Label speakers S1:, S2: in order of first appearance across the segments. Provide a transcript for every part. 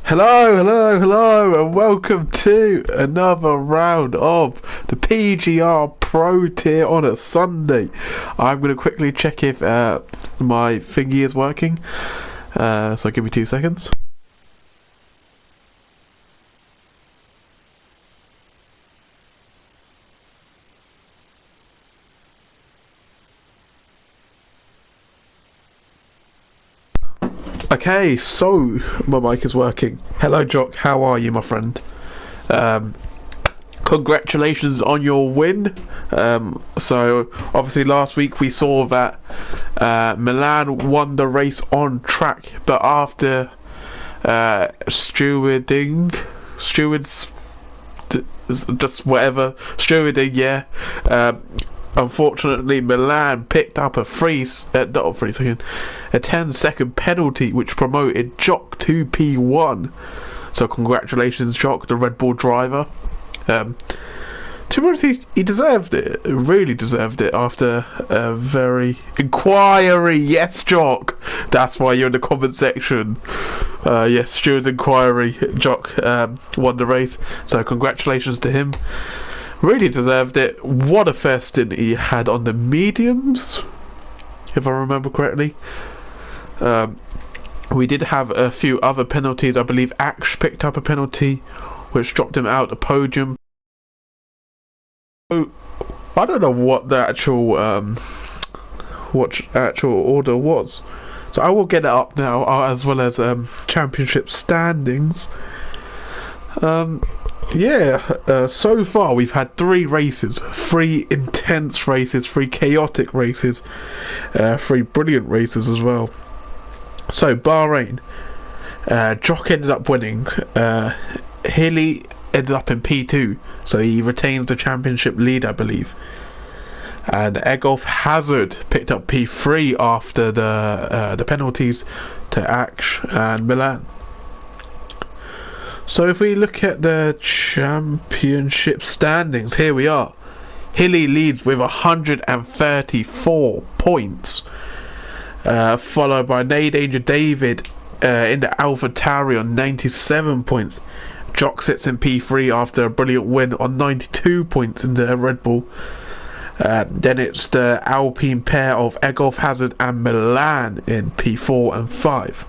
S1: Hello, and welcome to another round of the PGR Pro Tier on a Sunday. I'm going to quickly check if my thingy is working, so give me 2 seconds. Okay, so my mic is working. Hello, Jock. How are you, my friend? Congratulations on your win. So obviously last week we saw that Milan won the race on track, but after stewarding, yeah. Unfortunately, Milan picked up a 10-second penalty, which promoted Jock to P1. So congratulations, Jock, the Red Bull driver. To be honest, he deserved it. Really deserved it after a very inquiry. Yes, Jock. That's why you're in the comment section. Yes, Steward's inquiry. Jock won the race. So congratulations to him. Really deserved it. What a fair stint he had on the mediums, if I remember correctly. We did have a few other penalties. I believe Ash picked up a penalty, which dropped him out the podium. So, I don't know what the actual order was. So I will get it up now, as well as championship standings. So far we've had 3 races, 3 intense races, 3 chaotic races, 3 brilliant races as well. So Bahrain, Jock ended up winning. Hilly ended up in P2, so he retains the championship lead, I believe. And Egolf Hazard picked up P3 after the penalties to Ash and Milan. So if we look at the championship standings, here we are. Hilly leads with 134 points, followed by Danger David in the AlphaTauri on 97 points. Jock sits in P3 after a brilliant win on 92 points in the Red Bull. Then it's the Alpine pair of Egolf Hazard and Milan in P4 and 5.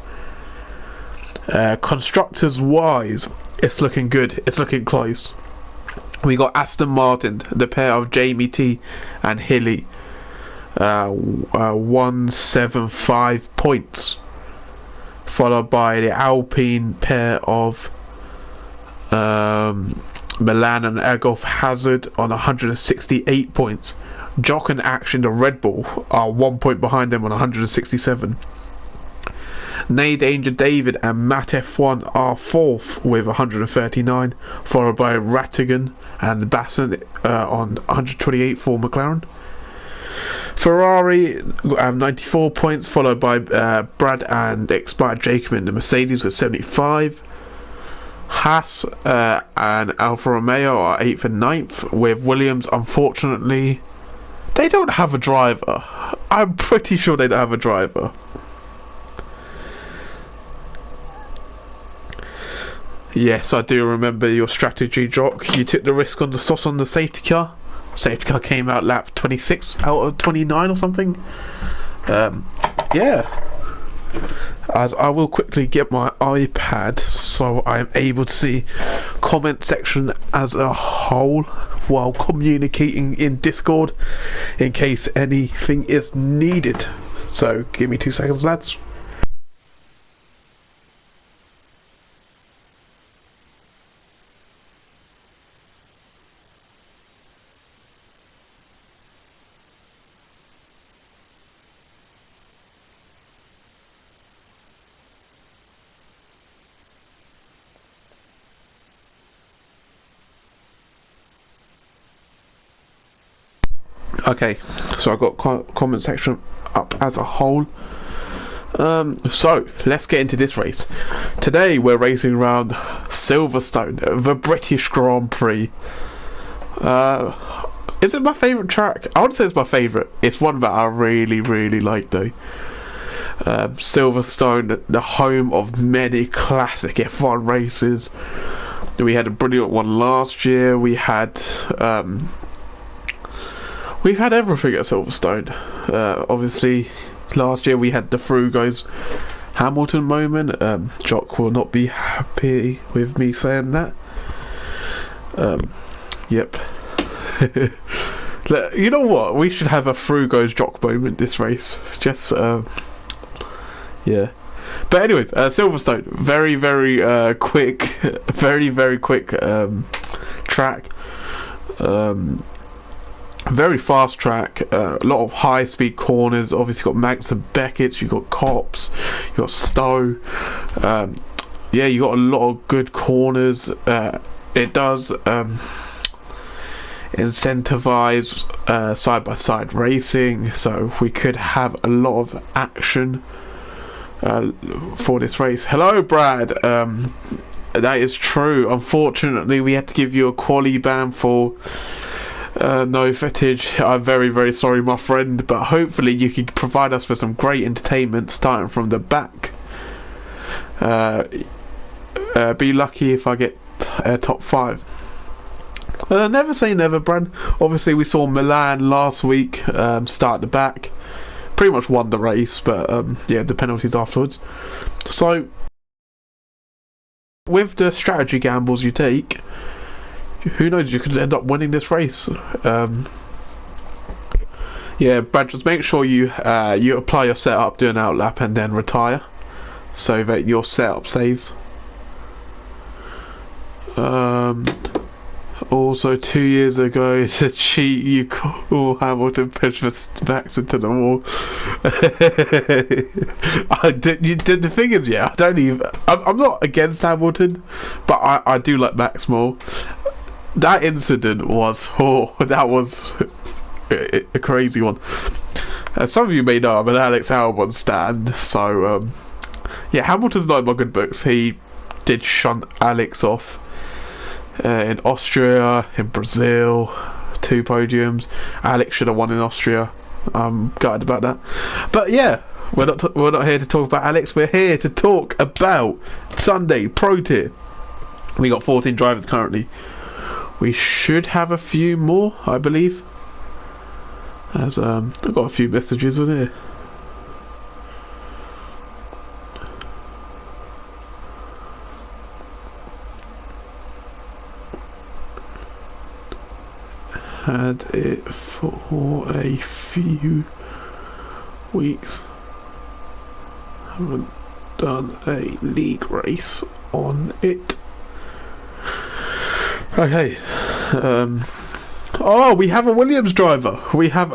S1: Constructors wise, it's looking good, it's looking close. We got Aston Martin, the pair of Jamie T and Hilly, 175 points, followed by the Alpine pair of Milan and Egolf Hazard on 168 points. Jock and Action, the Red Bull, are 1 point behind them on 167. Danger David and Matt F1 are 4th with 139, followed by Rattigan and Basson on 128 for McLaren. Ferrari 94 points, followed by Brad and Expired Jacob in the Mercedes with 75. Haas and Alfa Romeo are 8th and 9th, with Williams, unfortunately, they don't have a driver. I'm pretty sure they don't have a driver. Yes, I do remember your strategy, Jock. You took the risk on the sauce on the safety car. Safety car came out lap 26 out of 29 or something. Yeah. As I will quickly get my iPad so I am able to see comment section as a whole while communicating in Discord in case anything is needed. So give me 2 seconds, lads. Okay, so I've got comment section up as a whole. So let's get into this race. Today we're racing around Silverstone, the British Grand Prix. Is it my favourite track? I would say it's my favourite. It's one that I really like though. Silverstone, the home of many classic F1 races. We had a brilliant one last year. We've had everything at Silverstone. Obviously, last year we had the Frugos Hamilton moment. Jock will not be happy with me saying that. Yep. You know what? We should have a Frugos Jock moment this race. Just yeah. But anyways, Silverstone, very quick, very quick track. Very fast track. A lot of high speed corners. Obviously, got Max and Beckett's. You got Cops. You got Stowe. Yeah, you got a lot of good corners. It does incentivize side by side racing, so we could have a lot of action for this race. Hello, Brad. That is true. Unfortunately, we had to give you a quali ban for no footage. I'm very sorry, my friend, but hopefully you can provide us with some great entertainment starting from the back. Be lucky if I get top 5. Never say never, Brad. Obviously, we saw Milan last week start the back. Pretty much won the race, but yeah, the penalties afterwards. So, with the strategy gambles you take, who knows, you could end up winning this race. Yeah, Brad, just make sure you you apply your setup, do an outlap, and then retire, so that your setup saves. Also, 2 years ago, it's a cheat. You call Hamilton push Max into the wall. You did the thing is, yeah, I don't even. I'm not against Hamilton, but I do like Max more. That incident was that was a crazy one. Some of you may know I'm an Alex Albon stan, so yeah, Hamilton's not in my good books. He did shunt Alex off. In Austria, in Brazil, 2 podiums. Alex should have won in Austria. I'm gutted about that. But yeah, we're not here to talk about Alex. We're here to talk about Sunday Pro Tier. We got 14 drivers currently. We should have a few more, I believe. As I've got a few messages in here. Had it for a few weeks. Haven't done a league race on it. Okay. Oh, we have a Williams driver. We have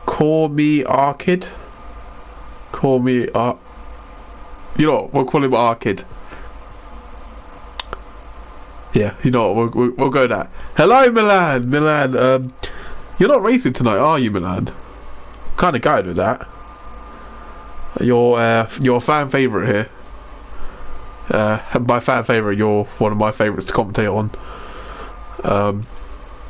S1: Call Me Arkid. You know what, we'll call him Arkid. Yeah, you know what, we'll go that. Hello, Milan. You're not racing tonight, are you, Milan? Kind of gutted with that. You're a fan favourite here. My fan favourite, you're one of my favourites to commentate on.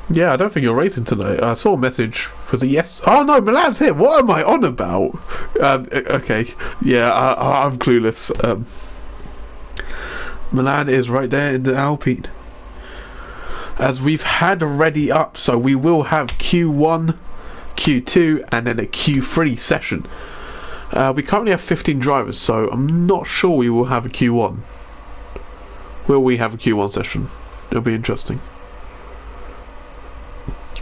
S1: Yeah, I don't think you're racing tonight. I saw a message. Was it yes? Oh no, Milan's here. What am I on about? Okay, yeah, I'm clueless. Milan is right there in the Alpine. As we've had already up, so we will have Q1, Q2, and then a Q3 session. We currently have 15 drivers, so I'm not sure we will have a Q1. Will we have a Q1 session? It'll be interesting.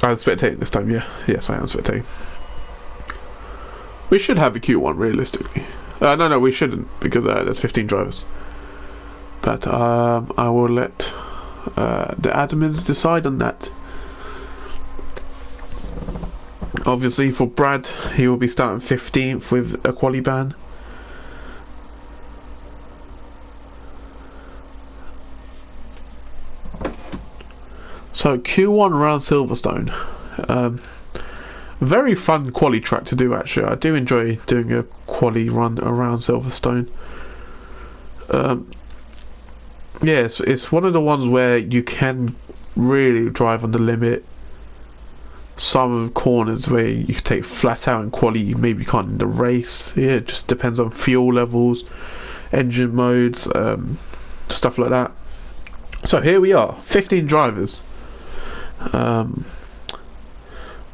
S1: I'm spectating this time, yeah. Yes, I am spectating. We should have a Q1, realistically. No, we shouldn't, because there's 15 drivers. But I will let the admins decide on that. Obviously, for Brad, he will be starting 15th with a quali ban. So Q1 around Silverstone. Very fun quali track to do, actually. I do enjoy doing a quali run around Silverstone. Yeah, it's one of the ones where you can really drive on the limit. some corners where you can take flat out in quali, you maybe can't in the race. Yeah, it just depends on fuel levels, engine modes, stuff like that. So here we are, 15 drivers.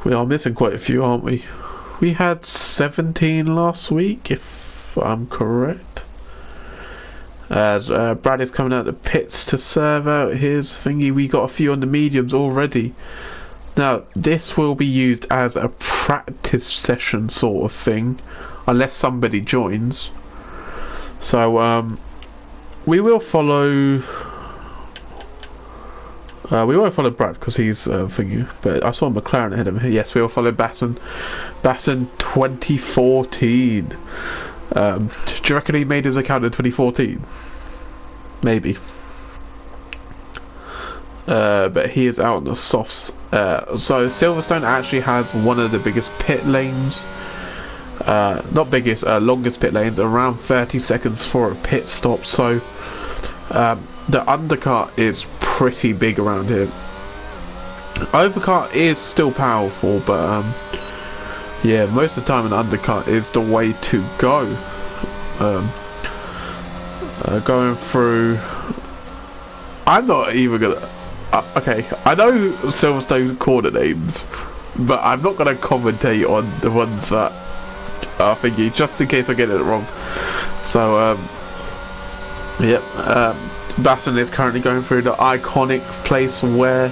S1: We are missing quite a few, aren't we? We had 17 last week, if I'm correct. As Brad is coming out the pits to serve out his thingy, we got a few on the mediums already. Now, this will be used as a practice session sort of thing, unless somebody joins. So, we will follow... we won't follow Brad because he's thingy, but I saw McLaren ahead of him. Yes, we will follow Basson. Basson 2014. Do you reckon he made his account in 2014? Maybe. But he is out on the softs. So Silverstone actually has one of the biggest pit lanes. Not biggest, longest pit lanes, around 30 seconds for a pit stop. So the undercut is pretty big around here. Overcut is still powerful, but yeah, most of the time an undercut is the way to go. Going through, I'm not even gonna okay, I know Silverstone corner names, but I'm not gonna commentate on the ones that are thingy, just in case I get it wrong. So yep, Basson is currently going through the iconic place where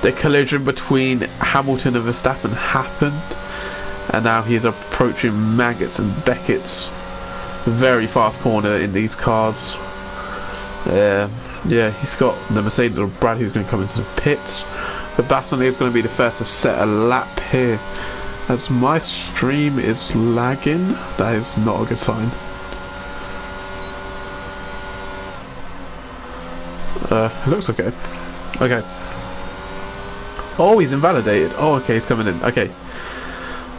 S1: the collision between Hamilton and Verstappen happened, and now he is approaching Maggots and Beckett's very fast corner in these cars. Yeah, he's got the Mercedes or Brad who's going to come into the pits, but Basson is going to be the first to set a lap here. As my stream is lagging, that is not a good sign. It looks okay. Okay. Oh, he's invalidated. Oh, okay, he's coming in. Okay.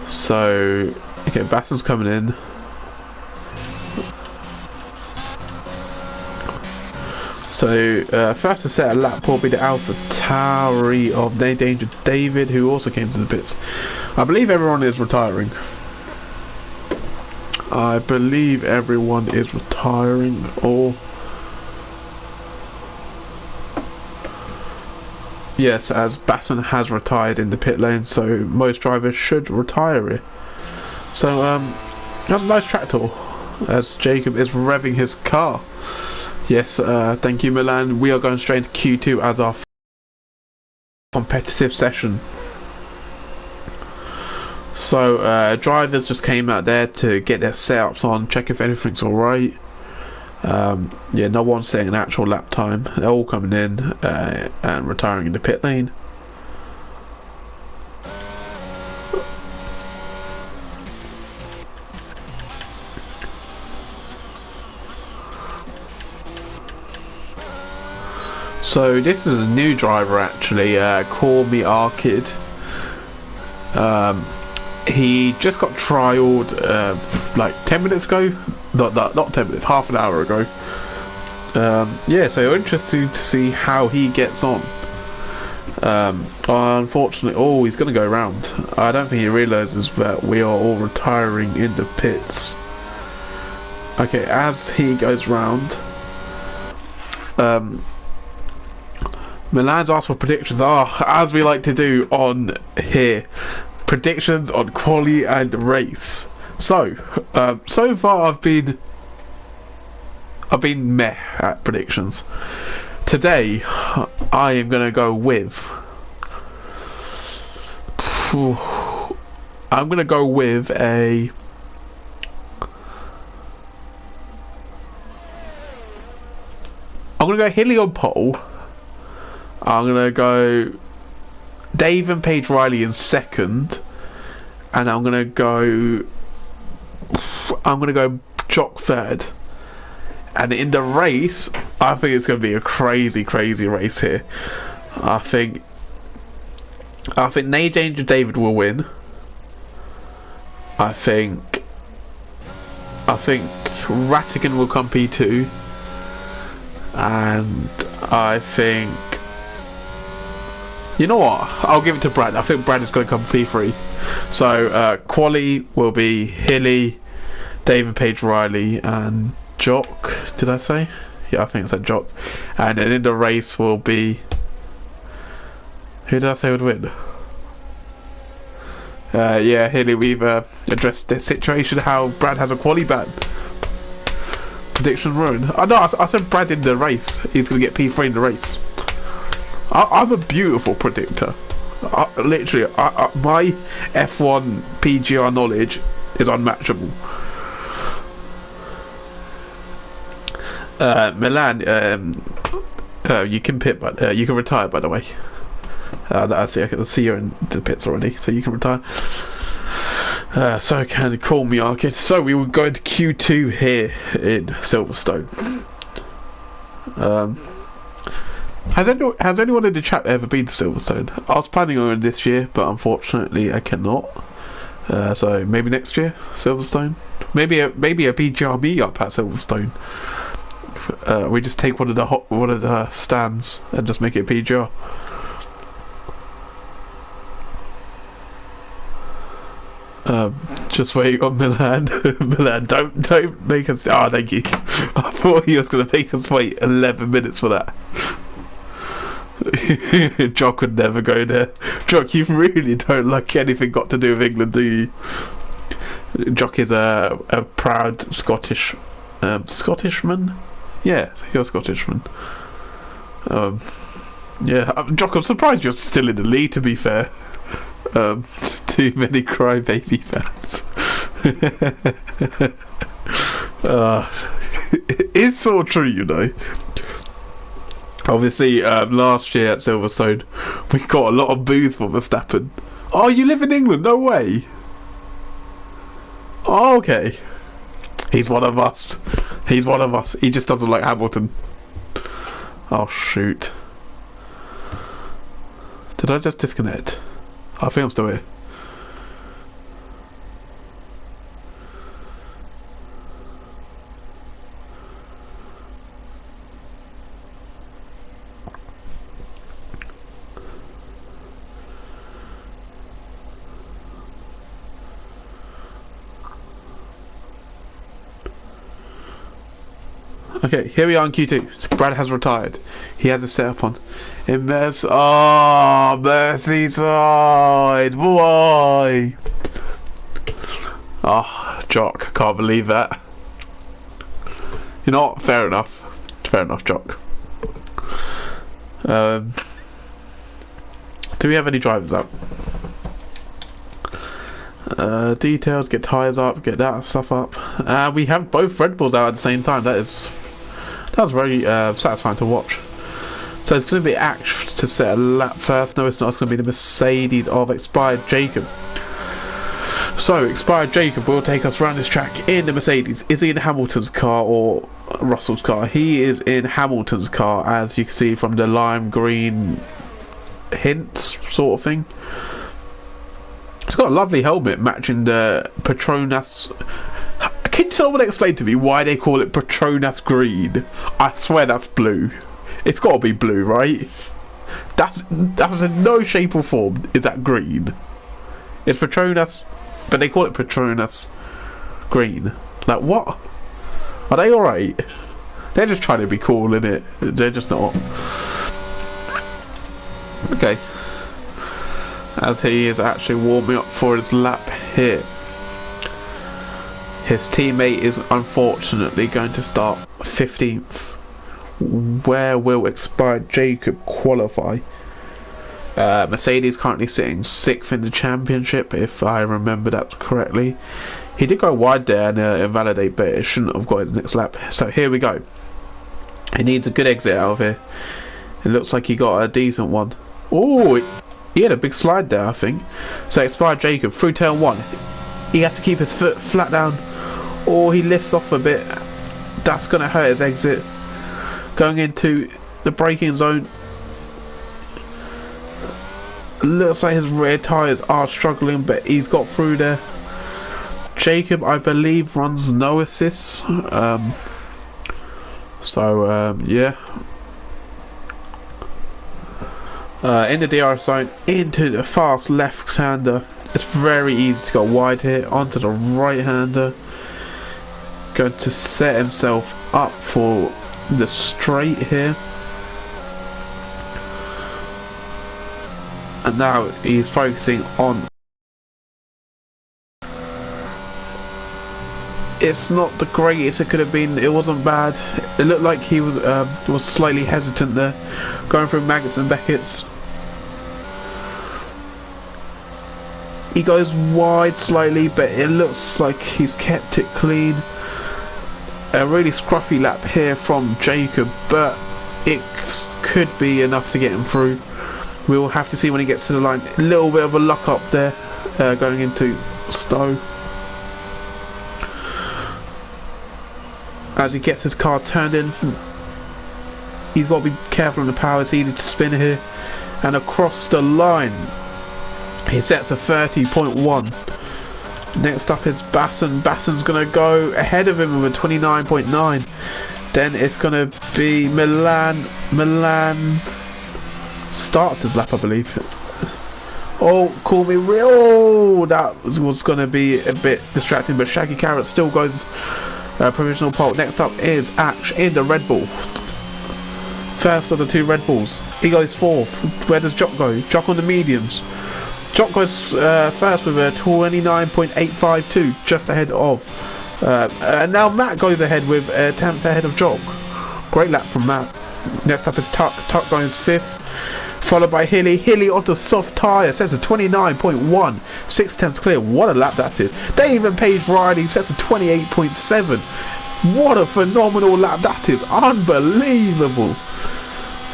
S1: So, okay, Basson's coming in. So, first to set a lap will be the Alpha Tauri of No Danger David, who also came to the pits. I believe everyone is retiring. I believe everyone is retiring, or... Yes, as Basson has retired in the pit lane, so most drivers should retire here. So, that's a nice track tour, as Jacob is revving his car. Yes, thank you Milan. We are going straight into Q2 as our competitive session. So, drivers just came out there to get their setups on, check if anything's alright. Yeah, no one's setting an actual lap time. They're all coming in and retiring in the pit lane. So this is a new driver actually, Call Me Arkid. He just got trialed like 10 minutes ago. Not 10 minutes, half an hour ago. Yeah, so interesting to see how he gets on. Unfortunately, oh, he's going to go round. I don't think he realises that we are all retiring in the pits. Okay, as he goes round, Milan's asked for predictions. As we like to do on here, predictions on quali and race. So, so far I've been meh at predictions. Today, I am gonna go with. I'm gonna go with a. I'm gonna go Hilly on pole. I'm gonna go Dave and Paige Riley in second, and I'm gonna go Jock third. And in the race, I think it's going to be a crazy race here. I think No Danger David will win. I think Rattigan will come P2, and I think You know what? I'll give it to Brad. I think Brad is going to come P3. So, Quali will be Hilly, David Page Riley, and Jock. Did I say? Yeah, I think it's that Jock. And then in the race will be... Who did I say would win? Yeah, Hilly, we've addressed this situation, how Brad has a Quali ban. Prediction ruin. Oh, no, I said Brad in the race. He's going to get P3 in the race. I'm a beautiful predictor. Literally, my F1 PGR knowledge is unmatchable. Milan, you can pit, but you can retire. By the way, I can see you're in the pits already, so you can retire. So can call me Arcade. So we will go into Q2 here in Silverstone. Has anyone in the chat ever been to Silverstone? I was planning on it this year, but unfortunately I cannot. So maybe next year, Silverstone. Maybe a PGR meetup at Silverstone. We just take one of the stands and just make it PGR. Just wait on Milan. Milan, don't make us. Oh, thank you. I thought he was going to make us wait 11 minutes for that. Jock would never go there. Jock, you really don't like anything got to do with England, do you? Jock is a proud Scottishman. Yeah, you're a Scottishman. Yeah, Jock, I'm surprised you're still in the lead, to be fair. Too many crybaby fans. It's so true, you know. Obviously, last year at Silverstone, we got a lot of booze for Verstappen. Oh, you live in England? No way. Oh, okay. He's one of us. He's one of us. He just doesn't like Hamilton. Oh, shoot. Did I just disconnect? I think I'm still here. Okay, here we are in Q2. Brad has retired. He has a setup on. In Mercy. Oh, Merseyside. Why? Oh, Jock. Can't believe that. You know what? Fair enough. Fair enough, Jock. Do we have any drivers out? Details, get tyres up, get that stuff up. We have both Red Bulls out at the same time. That was very satisfying to watch. So it's going to be Axe to set a lap first. No, it's not. It's going to be the Mercedes of Expired Jacob. So Expired Jacob will take us around this track in the Mercedes. Is he in Hamilton's car or Russell's car? He is in Hamilton's car, as you can see from the lime green hints sort of thing. It's got a lovely helmet matching the Petronas. Can someone explain to me why they call it Petronas green? I swear that's blue. It's got to be blue, right? That was in no shape or form is that green. It's Petronas, but they call it Petronas green. Like, what? Are they alright? They're just trying to be cool, innit? They're just not. Okay. As he is actually warming up for his lap here. His teammate is unfortunately going to start 15th. Where will Expired Jacob qualify? Mercedes currently sitting 6th in the championship, if I remember that correctly. He did go wide there and invalidate, but it shouldn't have got his next lap. So here we go. He needs a good exit out of here. It looks like he got a decent one. Oh, he had a big slide there, I think. So Expired Jacob through turn 1. He has to keep his foot flat down, or he lifts off a bit. That's going to hurt his exit. Going into the braking zone. Looks like his rear tyres are struggling, but he's got through there. Jacob, I believe, runs no assists. Yeah. In the DRS zone, into the fast left-hander. It's very easy to go wide here, onto the right-hander. Going to set himself up for the straight here. And now he's focusing on... It's not the greatest it could have been. It wasn't bad. It looked like he was slightly hesitant there, going through Maggots and Beckett's. He goes wide slightly, but it looks like he's kept it clean. A really scruffy lap here from Jacob, but it could be enough to get him through. We will have to see when he gets to the line. A little bit of a luck up there, going into Stowe. As he gets his car turned in, he's got to be careful on the power. It's easy to spin here, and across the line he sets a 30.1. Next up is Basson. Basson's going to go ahead of him with a 29.9. Then it's going to be Milan. Milan starts his lap, I believe. Oh, call me real. Oh, that was going to be a bit distracting, but Shaggy Carrot still goes provisional pole. Next up is Ash in the Red Bull. First of the two Red Bulls. He goes fourth. Where does Jock go? Jock on the mediums. Jock goes first with a 29.852, just ahead of. And now Matt goes ahead with a 10th ahead of Jock. Great lap from Matt. Next up is Tuck. Tuck goes fifth, followed by Hilly. Hilly onto soft tyre, sets a 29.1, 6/10 clear. What a lap that is. David Page Riley sets a 28.7. What a phenomenal lap that is. Unbelievable.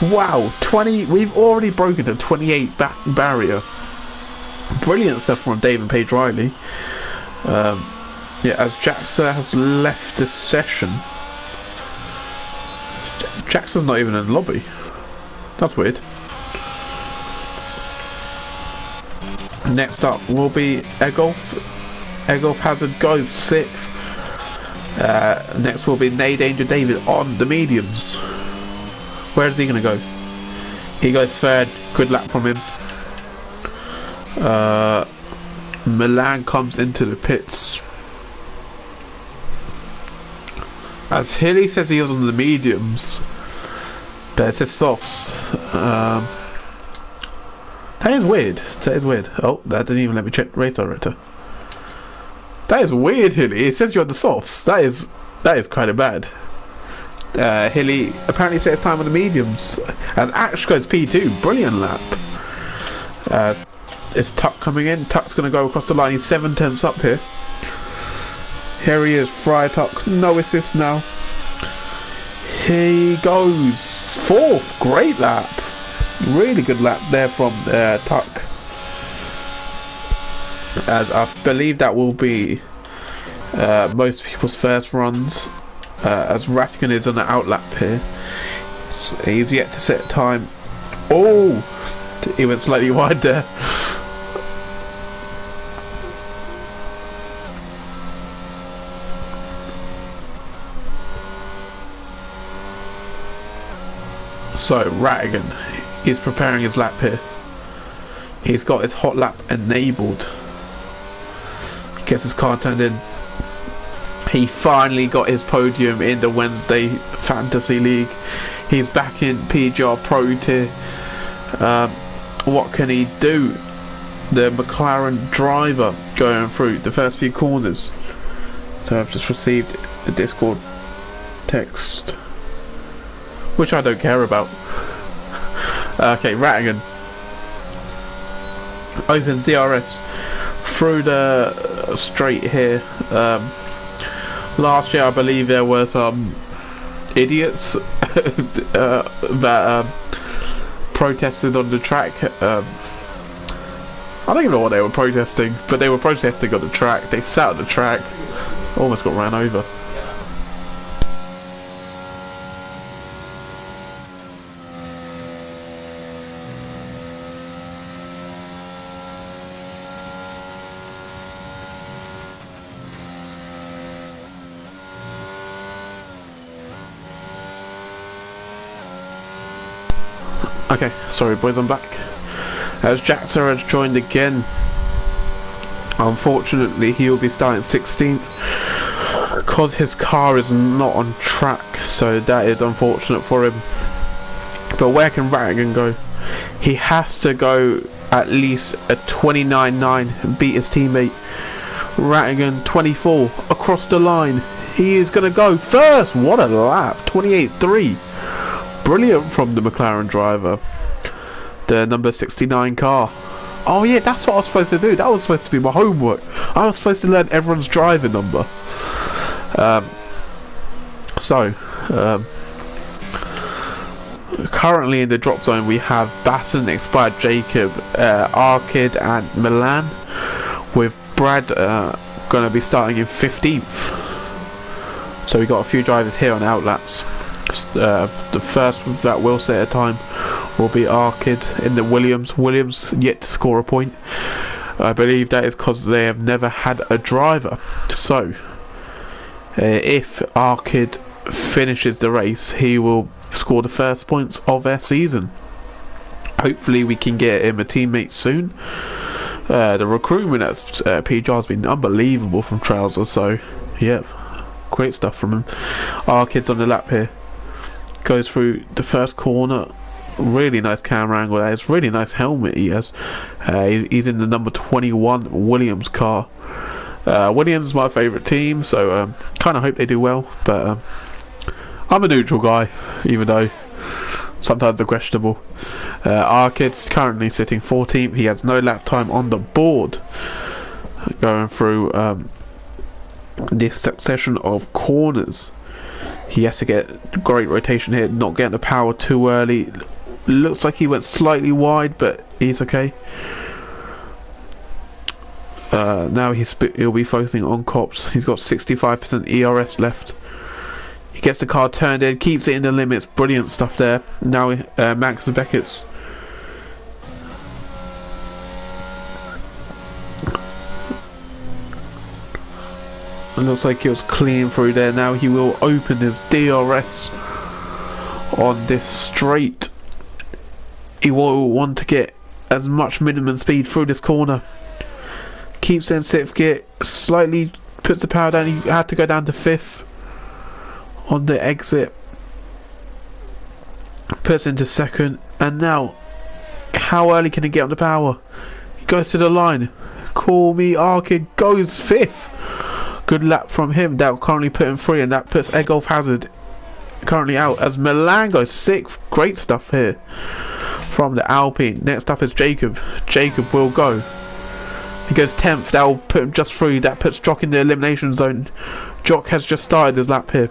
S1: Wow, 20. We've already broken the 28 barrier. Brilliant stuff from David Page Riley. Yeah, as Jackson has left the session. Jackson's not even in the lobby. That's weird. Next up will be Egolf. Egolf Hazard goes sixth. Next will be Nay Danger David on the mediums. Where is he going to go? He goes third. Good lap from him. Milan comes into the pits. As Hilly says he was on the mediums, but it says softs. That is weird. That is weird. Oh, that didn't even let me check race director. That is weird, Hilly. It says you're on the softs. That is kind of bad. Hilly apparently sets time on the mediums, and Ash goes P2. Brilliant lap. It's Tuck coming in. Tuck's going to go across the line. He's 7/10 up here. Here he is, Fry Tuck. No assist now. He goes fourth. Great lap. Really good lap there from Tuck. As I believe that will be most people's first runs. As Rattigan is on the outlap here. He's yet to set time. Oh! He went slightly wide there. So Rattigan is preparing his lap here. He's got his hot lap enabled. Gets his car turned in. He finally got his podium in the Wednesday Fantasy League. He's back in PGR Pro Tier. What can he do? The McLaren driver going through the first few corners. So I've just received the Discord text, which I don't care about. Okay, Rattigan opens DRS through the straight here. Last year I believe there were some idiots that protested on the track. I don't even know what they were protesting, but they were protesting on the track. They sat on the track, almost got ran over. Okay, sorry boys, I'm back. As Jaxer has joined again, unfortunately he will be starting 16th because his car is not on track, so that is unfortunate for him. But where can Rattigan go? He has to go at least a 29.9 and beat his teammate. Rattigan 24 across the line. He is going to go first. What a lap, 28.3. Brilliant from the McLaren driver. The number 69 car. Oh yeah, that's what I was supposed to do. That was supposed to be my homework. I was supposed to learn everyone's driver number. Currently in the drop zone we have Baton, Expired Jacob, Arkid and Milan, with Brad going to be starting in 15th. So we got a few drivers here on outlaps. The first that will set a time will be Arkid in the Williams. Williams yet to score a point. I believe that is because they have never had a driver. So if Arkid finishes the race, he will score the first points of their season. Hopefully we can get him a teammate soon. The recruitment at PGR has been unbelievable from Trouser, so yeah, great stuff from him. Arkid's on the lap here. Goes through the first corner. Really nice camera angle there. It's really nice helmet he has. He's in the number 21 Williams car. Williams is my favourite team, so kind of hope they do well. But I'm a neutral guy, even though sometimes they're questionable. Arkid's currently sitting 14th. He has no lap time on the board. Going through this succession of corners. He has to get great rotation here, not getting the power too early. Looks like he went slightly wide, but he's okay. Now he'll be focusing on cops. He's got 65% ERS left. He gets the car turned in, keeps it in the limits. Brilliant stuff there. Now Max and Beckett's. It looks like he was clean through there. Now he will open his DRS on this straight. He will want to get as much minimum speed through this corner. Keeps in 6th gear, slightly puts the power down. He had to go down to 5th on the exit. Puts into 2nd, and now how early can he get on the power? He goes to the line. Call me Arkid, goes 5th. Good lap from him. That will currently put him 3, and that puts Egolf Hazard currently out as Milan goes 6th. Great stuff here from the Alpine. Next up is Jacob. Jacob will go. He goes 10th. That will put him just 3. That puts Jock in the elimination zone. Jock has just started his lap here.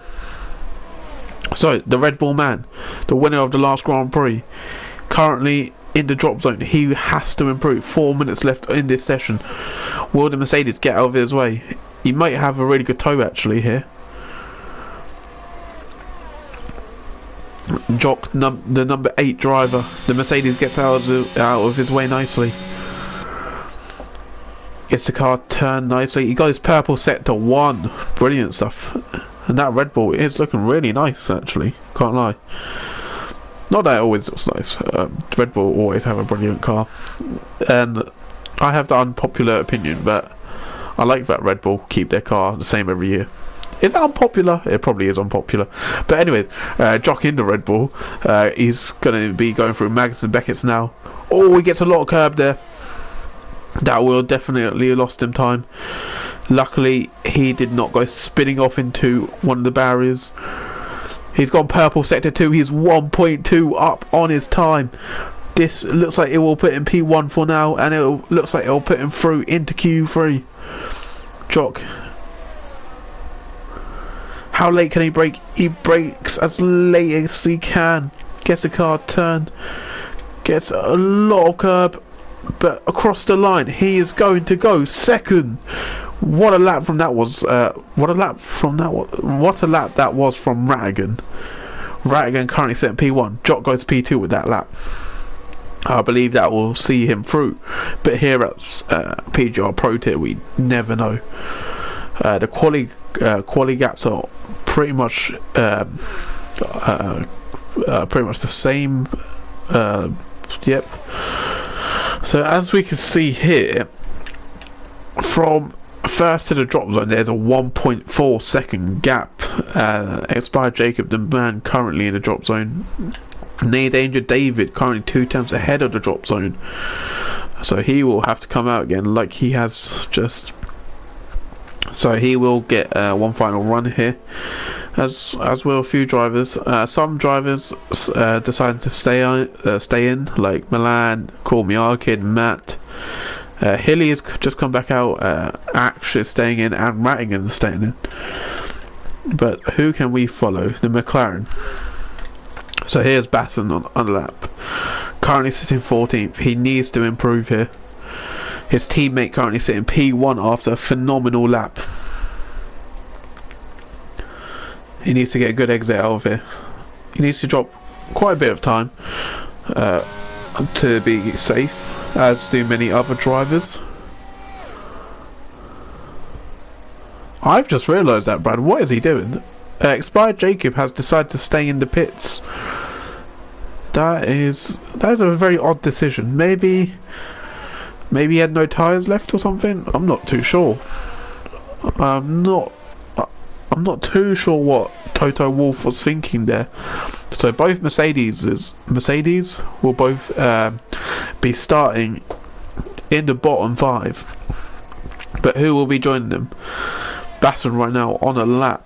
S1: So the Red Bull man, the winner of the last Grand Prix, currently in the drop zone. He has to improve. 4 minutes left in this session. Will the Mercedes get out of his way? He might have a really good toe actually here. Jock, the number 8 driver, the Mercedes gets out of his way nicely. Gets the car turned nicely. He got his purple set to 1. Brilliant stuff. And that Red Bull is looking really nice actually. Can't lie. Not that it always looks nice. Red Bull always have a brilliant car. And I have the unpopular opinion, but I like that Red Bull keep their car the same every year. Is that unpopular? It probably is unpopular. But anyways, Jock in the Red Bull. He's going to be going through Magnus and Beckett's now. Oh, he gets a lot of curb there. That will definitely lost him time. Luckily, he did not go spinning off into one of the barriers. He's got purple sector 2. He's 1.2 up on his time. This looks like it will put him P1 for now, and it looks like it will put him through into Q3. Jock. How late can he brake? He brakes as late as he can. Gets the car turned. Gets a lot of curb. But across the line, he is going to go 2nd. What a lap from that was. What a lap that was from Rattigan. Rattigan currently set P1. Jock goes P2 with that lap. I believe that will see him through. But here at PGR Pro Tier, we never know. The quali gaps are pretty much the same Yep. So as we can see here, from first to the drop zone, there's a 1.4 second gap. Expired Jacob, the man currently in the drop zone. Near Danger David currently 2 attempts ahead of the drop zone, so he will have to come out again like he has just. So he will get one final run here, as will a few drivers. Some drivers decided to stay in, like Milan, Kormiarkin, Matt. Hilly has just come back out, actually staying in, and Rattingen's staying in. But who can we follow? The McLaren. So here's Batten on the lap. Currently sitting 14th. He needs to improve here. His teammate currently sitting P1 after a phenomenal lap. He needs to get a good exit out of here. He needs to drop quite a bit of time to be safe, as do many other drivers. I've just realised that, Brad. What is he doing? Expired Jacob has decided to stay in the pits. That is a very odd decision. Maybe he had no tyres left or something. I'm not too sure. I'm not too sure what Toto Wolff was thinking there. So both Mercedes will both be starting in the bottom 5. But who will be joining them? Baton right now on a lap.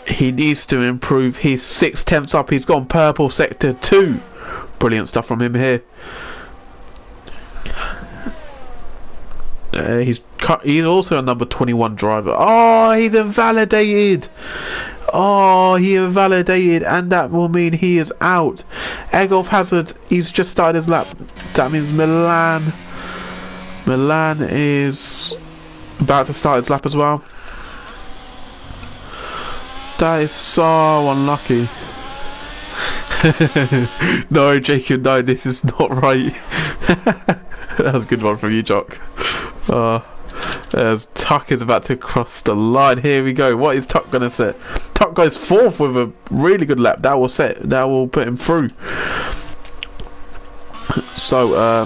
S1: He needs to improve. He's 6 tenths up. He's gone purple sector 2. Brilliant stuff from him here. He's also a number 21 driver. Oh, he's invalidated. Oh, he invalidated, and that will mean he is out. Egolf Hazard, he's just started his lap. That means Milan is about to start his lap as well. That is so unlucky. No, Jacob, no, this is not right. That was a good one from you, Jock. As Tuck is about to cross the line. Here we go. What is Tuck going to set? Tuck goes 4th with a really good lap. That will put him through. So,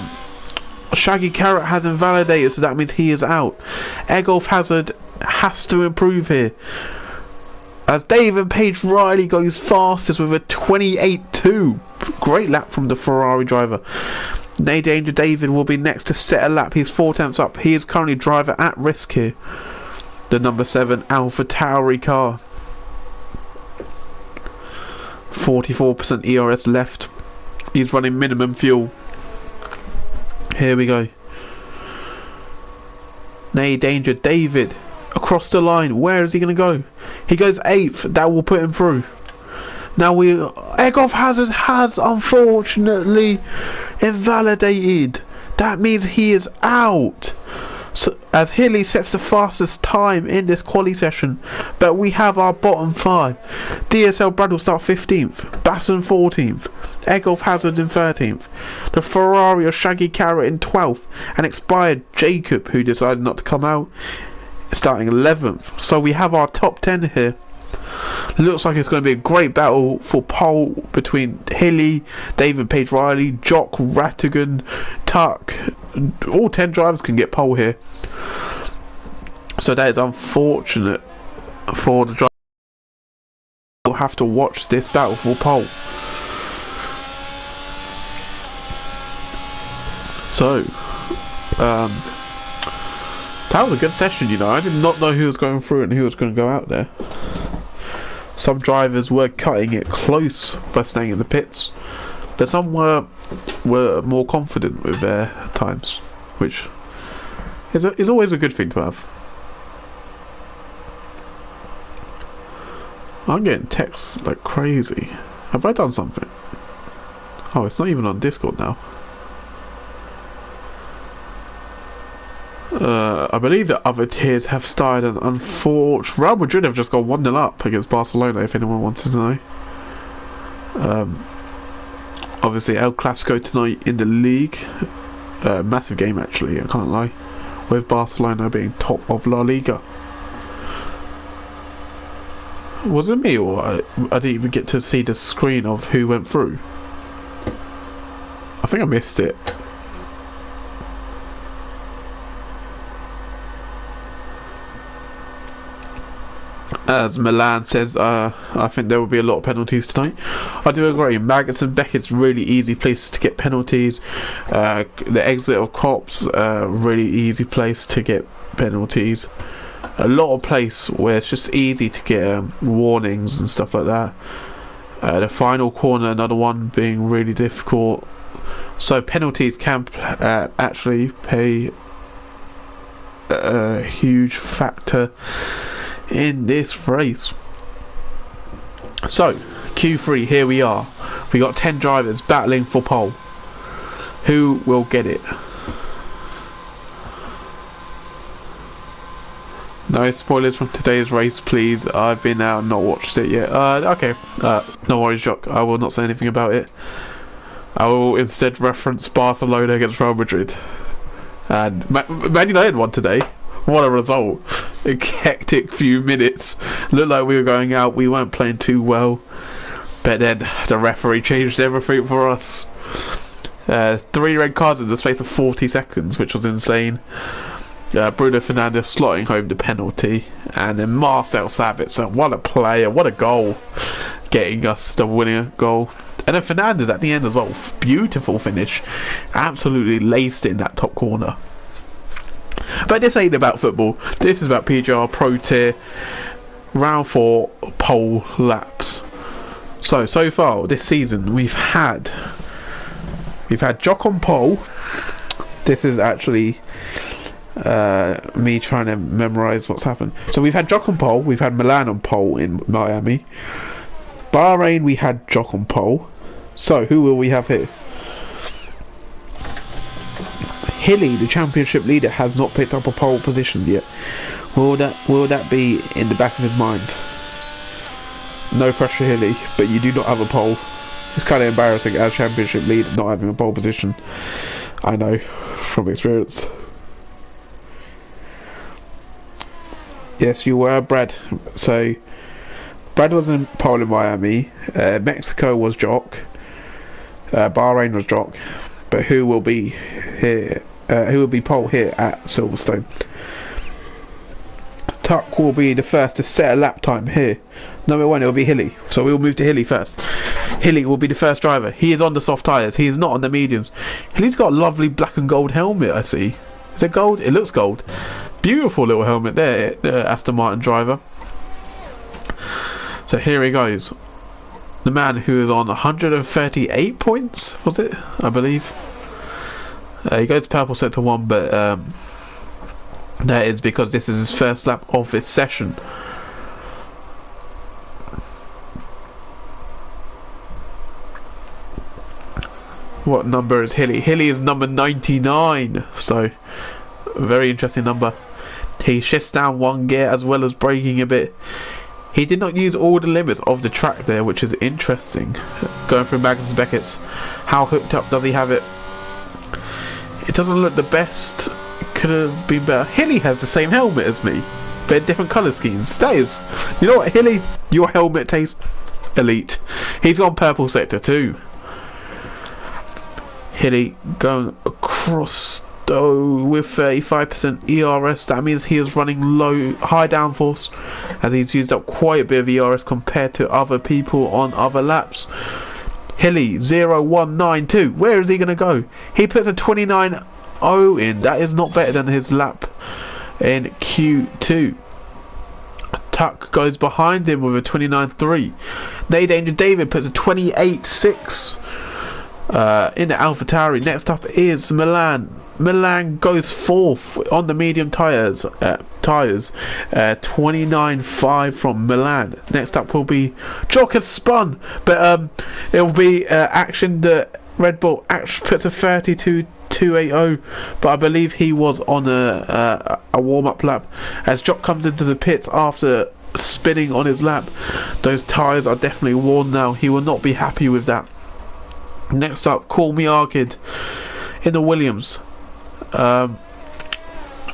S1: Shaggy Carrot has invalidated, so that means he is out. Egolf Hazard has to improve here, as David Page Riley goes fastest with a 28.2. Great lap from the Ferrari driver. Nay Danger David will be next to set a lap. He's 4 tenths up. He is currently driver at risk here. The number 7 Alpha Tauri car. 44% ERS left. He's running minimum fuel. Here we go. Nay Danger David across the line. Where is he going to go? He goes 8th. That will put him through. Now Egolf Hazard has unfortunately invalidated. That means he is out. So, as Hilly sets the fastest time in this quali session, but we have our bottom 5. DSL Brad will start 15th, Baton 14th, Egolf Hazard in 13th, the Ferrari of Shaggy Carrot in 12th, and Expired Jacob, who decided not to come out, starting 11th. So we have our top 10 here. Looks like it's going to be a great battle for pole between Hilly, David Page Riley, Jock, Rattigan, Tuck. All 10 drivers can get pole here. So that is unfortunate for the driver. We'll have to watch this battle for pole. So, that was a good session, you know. I did not know who was going through and who was going to go out there. Some drivers were cutting it close by staying in the pits, but some were more confident with their times, which is always a good thing to have. I'm getting texts like crazy. Have I done something? Oh, it's not even on Discord now. I believe that other tiers have started, and unfortunately Real Madrid have just gone 1-0 up against Barcelona, if anyone wanted to know. Obviously El Clasico tonight in the league. Massive game actually, I can't lie, with Barcelona being top of La Liga. Was it me, or I didn't even get to see the screen of who went through? I think I missed it. As Milan says, I think there will be a lot of penalties tonight. I do agree. Magnussen Beckett's really easy place to get penalties. The exit of Cops, really easy place to get penalties. A lot of place where it's just easy to get warnings and stuff like that. The final corner, another one being really difficult. So penalties can actually play a huge factor in this race. So Q3, here we are. We got 10 drivers battling for pole. Who will get it? No spoilers from today's race, please. I've been out and not watched it yet. Okay. No worries, Jock. I will not say anything about it. I will instead reference Barcelona against Real Madrid. And Man United won today. What a result. A hectic few minutes. Looked like we were going out. We weren't playing too well. But then the referee changed everything for us. 3 red cards in the space of 40 seconds, which was insane. Bruno Fernandes slotting home the penalty. And then Marcel Sabitzer. What a player. What a goal. Getting us the winning goal. And then Fernandes at the end as well. Beautiful finish. Absolutely laced in that top corner. But this ain't about football. This is about PGR Pro Tier round 4 pole laps. So far this season we've had Jock on pole. This is actually me trying to memorize what's happened. So we've had Jock on pole. We've had Milan on pole in Miami. Bahrain we had Jock on pole. So who will we have here? Hilly, the championship leader, has not picked up a pole position yet. Will that be in the back of his mind? No pressure, Hilly, but you do not have a pole. It's kind of embarrassing as championship leader not having a pole position. I know from experience. Yes, you were, Brad. So Brad was in pole in Miami. Mexico was Jock. Bahrain was Jock. But who will be here? Who will be pole here at Silverstone? Tuck will be the first to set a lap time here. Number 1, it will be Hilly. So we will move to Hilly first. Hilly will be the first driver. He is on the soft tyres. He is not on the mediums. Hilly's got a lovely black and gold helmet, I see. Is it gold? It looks gold. Beautiful little helmet there, the Aston Martin driver. So here he goes. The man who is on 138 points, was it? I believe. He goes purple sector 1, but that is because this is his first lap of this session. What number is Hilly? Hilly is number 99, so a very interesting number. He shifts down 1 gear as well as braking a bit. He did not use all the limits of the track there, which is interesting. Going through Magnussen Beckett's. How hooked up does he have it? It doesn't look the best. Could have been better. Hilly has the same helmet as me, but different colour schemes. That is, you know what, Hilly? Your helmet tastes elite. He's on purple sector too. Hilly going across though with 35% ERS. That means he is running high downforce, as he's used up quite a bit of ERS compared to other people on other laps. Hilly 0192. Where is he going to go? He puts a 29.0 in. That is not better than his lap in Q2. Tuck goes behind him with a 29.3. Danger David puts a 28.6 in the AlphaTauri. Next up is Milan. Milan goes 4th on the medium tyres. 29.5 from Milan. Next up will be Jock has spun, but it will be Action. The Red Bull Action puts a 32.280, but I believe he was on a warm-up lap. As Jock comes into the pits after spinning on his lap, those tyres are definitely worn now. He will not be happy with that. Next up, Call Me Arcade in the Williams.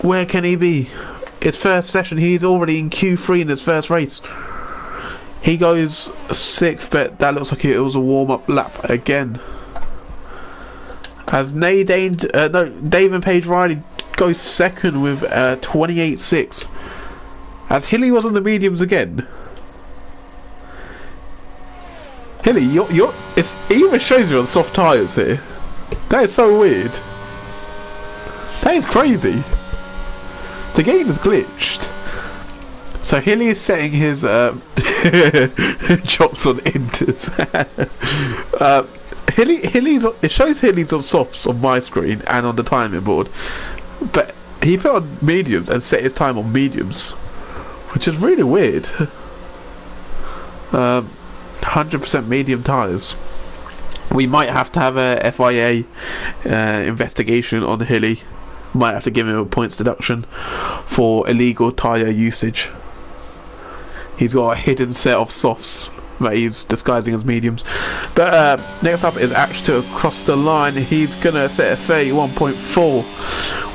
S1: Where can he be? His first session, he's already in Q3 in his first race. He goes 6th, but that looks like it was a warm-up lap again. As Dave and Paige Riley goes 2nd with 28.6. As Hilly was on the mediums again. Hilly, it even shows you on soft tyres here. That is so weird. That is crazy. The game is glitched. So Hilly is setting his chops on inters. It shows Hilly's on softs on my screen and on the timing board, but he put on mediums and set his time on mediums, which is really weird. 100% medium tyres. We might have to have a FIA investigation on Hilly. Might have to give him a points deduction for illegal tyre usage. He's got a hidden set of softs that he's disguising as mediums. But next up is Ash to cross the line. He's gonna set a 31.4,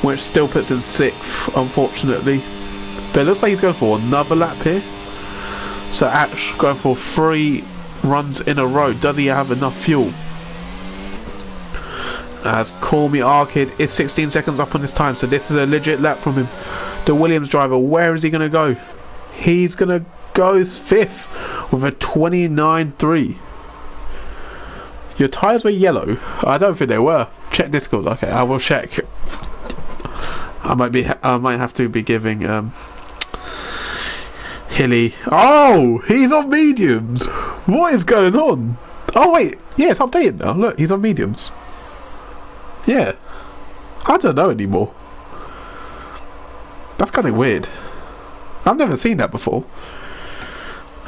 S1: which still puts him 6th, unfortunately. But it looks like he's going for another lap here. So Ash going for 3 runs in a row. Does he have enough fuel? As Call Me Arcade is 16 seconds up on this time, so this is a legit lap from him. The Williams driver, where is he going to go? He's going to go 5th with a 29.3. Your tyres were yellow? I don't think they were. Check Discord. Okay, I will check. I might have to be giving Hilly. Oh, he's on mediums. What is going on? Oh wait, yeah, it's updated now. Look, he's on mediums. Yeah, I don't know anymore. That's kind of weird. I've never seen that before.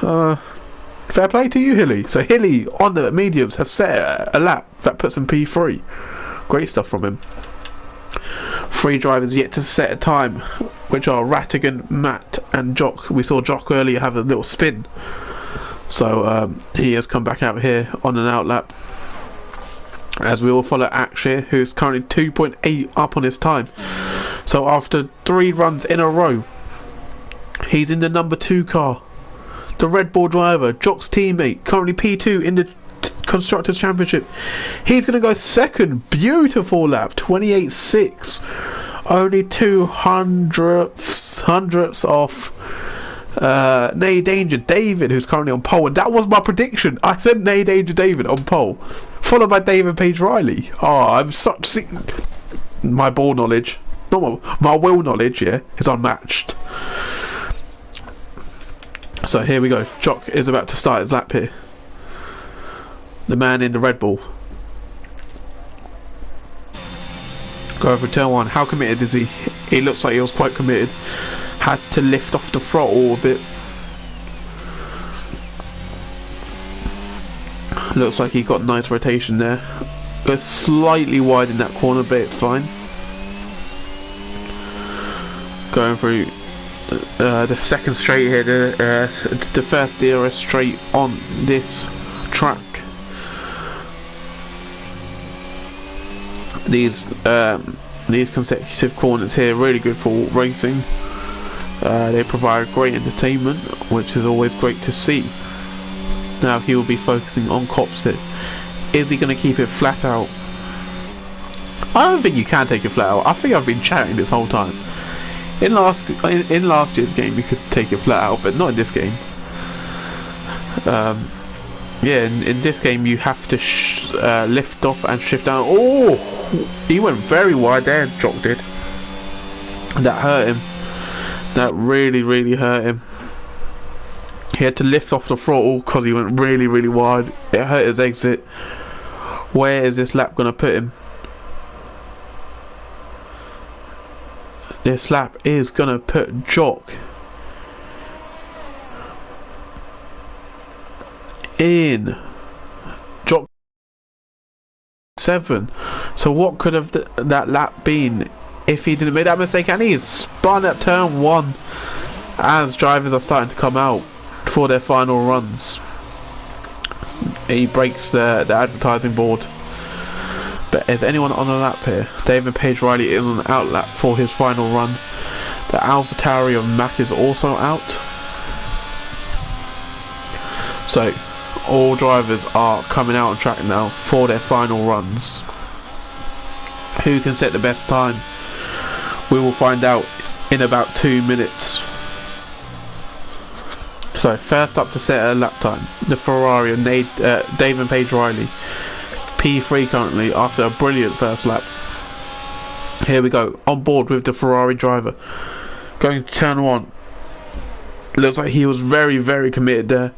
S1: Fair play to you, Hilly. So Hilly on the mediums has set a lap that puts him P3. Great stuff from him. 3 drivers yet to set a time, which are Rattigan, Matt and Jock. We saw Jock earlier have a little spin, so he has come back out here on an out lap. As we all follow Ash here, who's currently 2.8 up on his time. So after 3 runs in a row, he's in the number 2 car. The Red Bull driver, Jock's teammate, currently P2 in the Constructors Championship. He's going to go 2nd. Beautiful lap, 28.6. Only 2 hundredths off Nay Danger David, who's currently on pole. And that was my prediction. I said Nay Danger David on pole, followed by David Page Riley. Oh, I'm such... My ball knowledge, not my wheel knowledge, yeah, is unmatched. So here we go. Jock is about to start his lap here. The man in the Red Bull. Go over turn 1. How committed is he? He looks like he was quite committed. Had to lift off the throttle a bit. Looks like he got nice rotation there. Goes slightly wide in that corner, but it's fine. Going through the second straight here, the first DRS straight on this track. These consecutive corners here really good for racing. They provide great entertainment, which is always great to see. Now he will be focusing on Copsit. Is he going to keep it flat out? I don't think you can take it flat out. I think I've been chatting this whole time. In last year's game you could take it flat out, but not in this game. Yeah, in this game you have to lift off and shift down. Oh, he went very wide there, Jock did. That hurt him. That really hurt him. He had to lift off the throttle because he went really wide. It hurt his exit. Where is this lap going to put him? This lap is going to put Jock in. Jock 7. So what could have that lap been if he didn't make that mistake? And he's spun at turn 1 as drivers are starting to come out for their final runs. He breaks the advertising board. But is anyone on a lap here? David Page Riley is on an out lap for his final run. The AlphaTauri of Matt is also out. So all drivers are coming out on track now for their final runs. Who can set the best time? We will find out in about 2 minutes. So first up to set a lap time, the Ferrari and Dave and Paige Riley, P3 currently after a brilliant first lap. Here we go, on board with the Ferrari driver, going to turn 1. Looks like he was very, very committed there.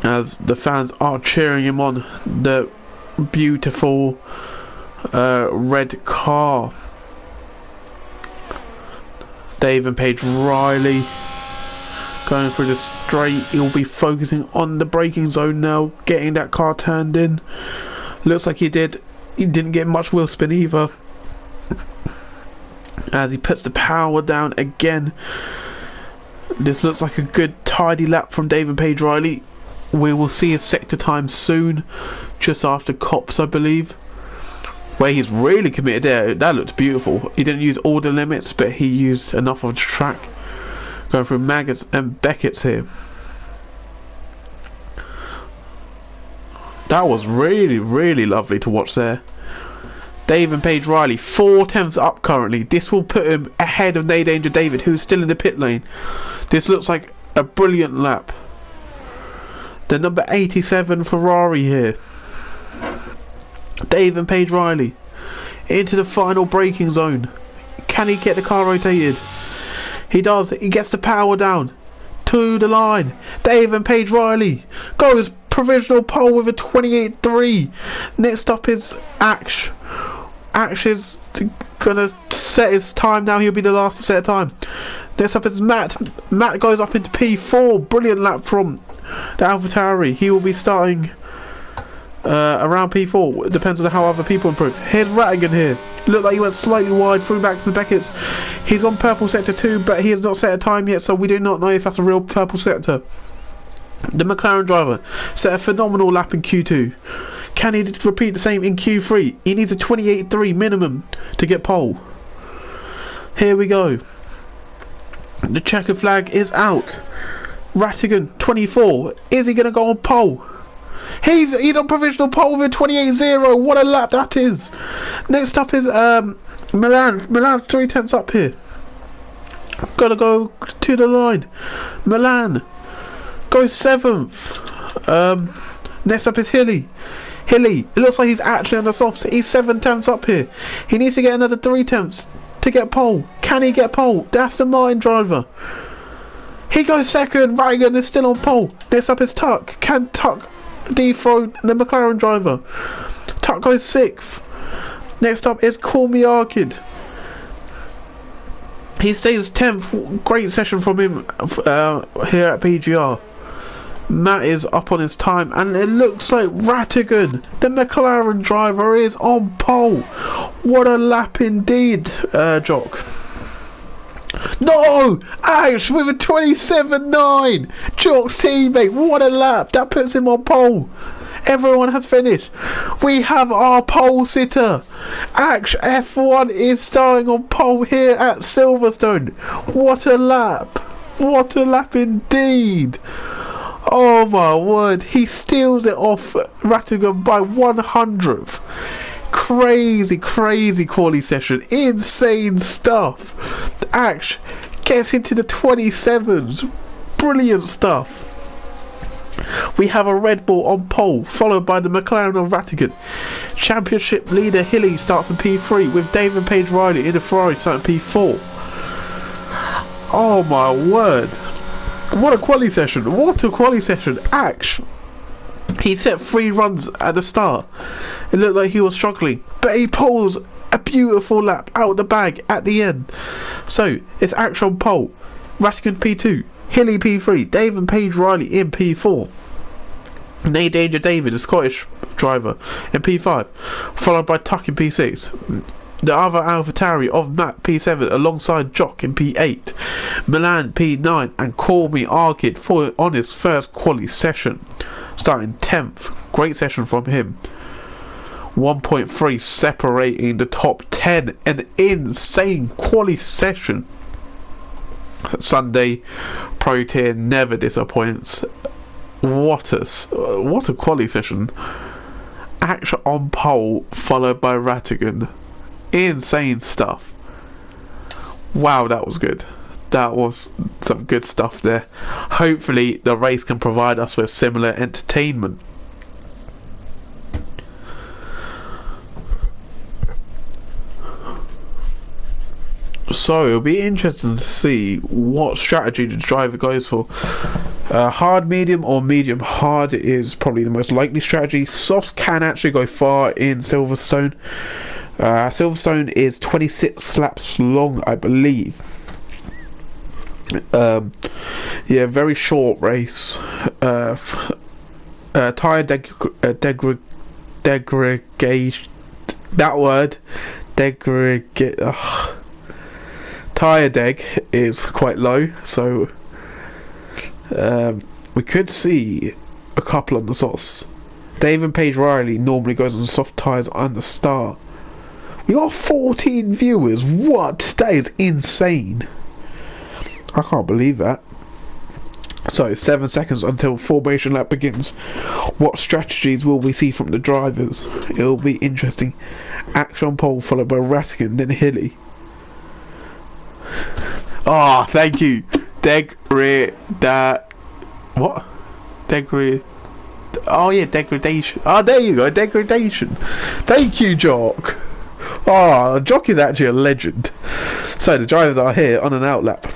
S1: As the fans are cheering him on, the beautiful red car. Dave and Paige Riley going through the straight. He'll be focusing on the braking zone now, getting that car turned in. Looks like he didn't get much wheel spin either, as he puts the power down again. This looks like a good tidy lap from Dave and Paige Riley. We will see his sector time soon, just after Cops, I believe, where he's really committed there. That looked beautiful. He didn't use all the limits, but he used enough of the track. Going through Maggots and Beckett's here. That was really, really lovely to watch there. Dave and Paige Riley 4/10 up currently. This will put him ahead of Danger David, who's still in the pit lane. This looks like a brilliant lap. The number 87 Ferrari here. Dave and Paige Riley into the final braking zone. Can he get the car rotated? He does. He gets the power down to the line. Dave and Paige Riley goes provisional pole with a 28.3. Next up is Ash. Ash is gonna set his time now. He'll be the last to set a time. Next up is Matt. Matt goes up into P4. Brilliant lap from the AlphaTauri. He will be starting around P4. It depends on how other people improve. Here's Rattigan here. Looked like he went slightly wide through back to the Beckett's. He's on purple sector 2, but he has not set a time yet, so we do not know if that's a real purple sector. The McLaren driver set a phenomenal lap in Q2. Can he repeat the same in Q3? He needs a 28.3 minimum to get pole. Here we go. The checkered flag is out. Rattigan 24. Is he going to go on pole? He's on provisional pole with 28.0. What a lap that is. Next up is Milan. Milan's 3/10 up here. Gotta go to the line. Milan goes 7th. Next up is Hilly. Hilly, it looks like he's actually on the softs. He's 7/10 up here. He needs to get another 3/10 to get pole. Can he get pole? That's the Martin driver. He goes 2nd. Rattigan is still on pole. Next up is Tuck. Can Tuck dethrone the McLaren driver? Tuck goes 6th. Next up is Call Me Arkid. He stays 10th. Great session from him here at PGR. Matt is up on his time, and it looks like Rattigan, the McLaren driver, is on pole. What a lap indeed, Jock. No! Ash with a 27.9! Jock's teammate, what a lap! That puts him on pole. Everyone has finished. We have our pole sitter. Ash F1 is starting on pole here at Silverstone. What a lap! What a lap indeed! Oh my word, he steals it off Rattigan by 100th. Crazy, crazy quali session. Insane stuff. Ash gets into the 27s. Brilliant stuff. We have a Red Bull on pole, followed by the McLaren of Rattigan. Championship leader Hilly starts in P3, with Dave and Paige Riley in the Ferrari starting P4. Oh my word. What a quali session. What a quali session. Ash, he set 3 runs at the start. It looked like he was struggling, but he pulls a beautiful lap out of the bag at the end. So it's Ash on pole, Rattigan P2, Hilly P3, Dave and Paige Riley in P4. Danger David, the Scottish driver, in P5, followed by Tuck in P6. The other AlphaTauri of Matt P7 alongside Jock in P8, Milan P9, and Call Me Arkid on his first quali session, starting 10th. Great session from him. 1.3 separating the top 10. An insane quali session. Sunday Pro Tier never disappoints. What a quality session. Action on pole followed by Rattigan. Insane stuff. Wow, that was good. That was some good stuff there. Hopefully the race can provide us with similar entertainment. So it'll be interesting to see what strategy the driver goes for. Hard medium or medium hard is probably the most likely strategy. Softs can actually go far in Silverstone. Silverstone is 26 laps long, I believe. Yeah, very short race. Tire degradation. That word, tire deg is quite low, so we could see a couple on the softs. David Page Riley normally goes on soft tires on the start. We got 14 viewers. What? That is insane. I can't believe that. So 7 seconds until formation lap begins. What strategies will we see from the drivers? It'll be interesting. Action on pole followed by Rattigan, then Hilly. Ah, oh, thank you. What? Oh yeah, degradation. Oh, there you go, degradation. Thank you, Jock. Oh, Jock is actually a legend. So the drivers are here on an out lap.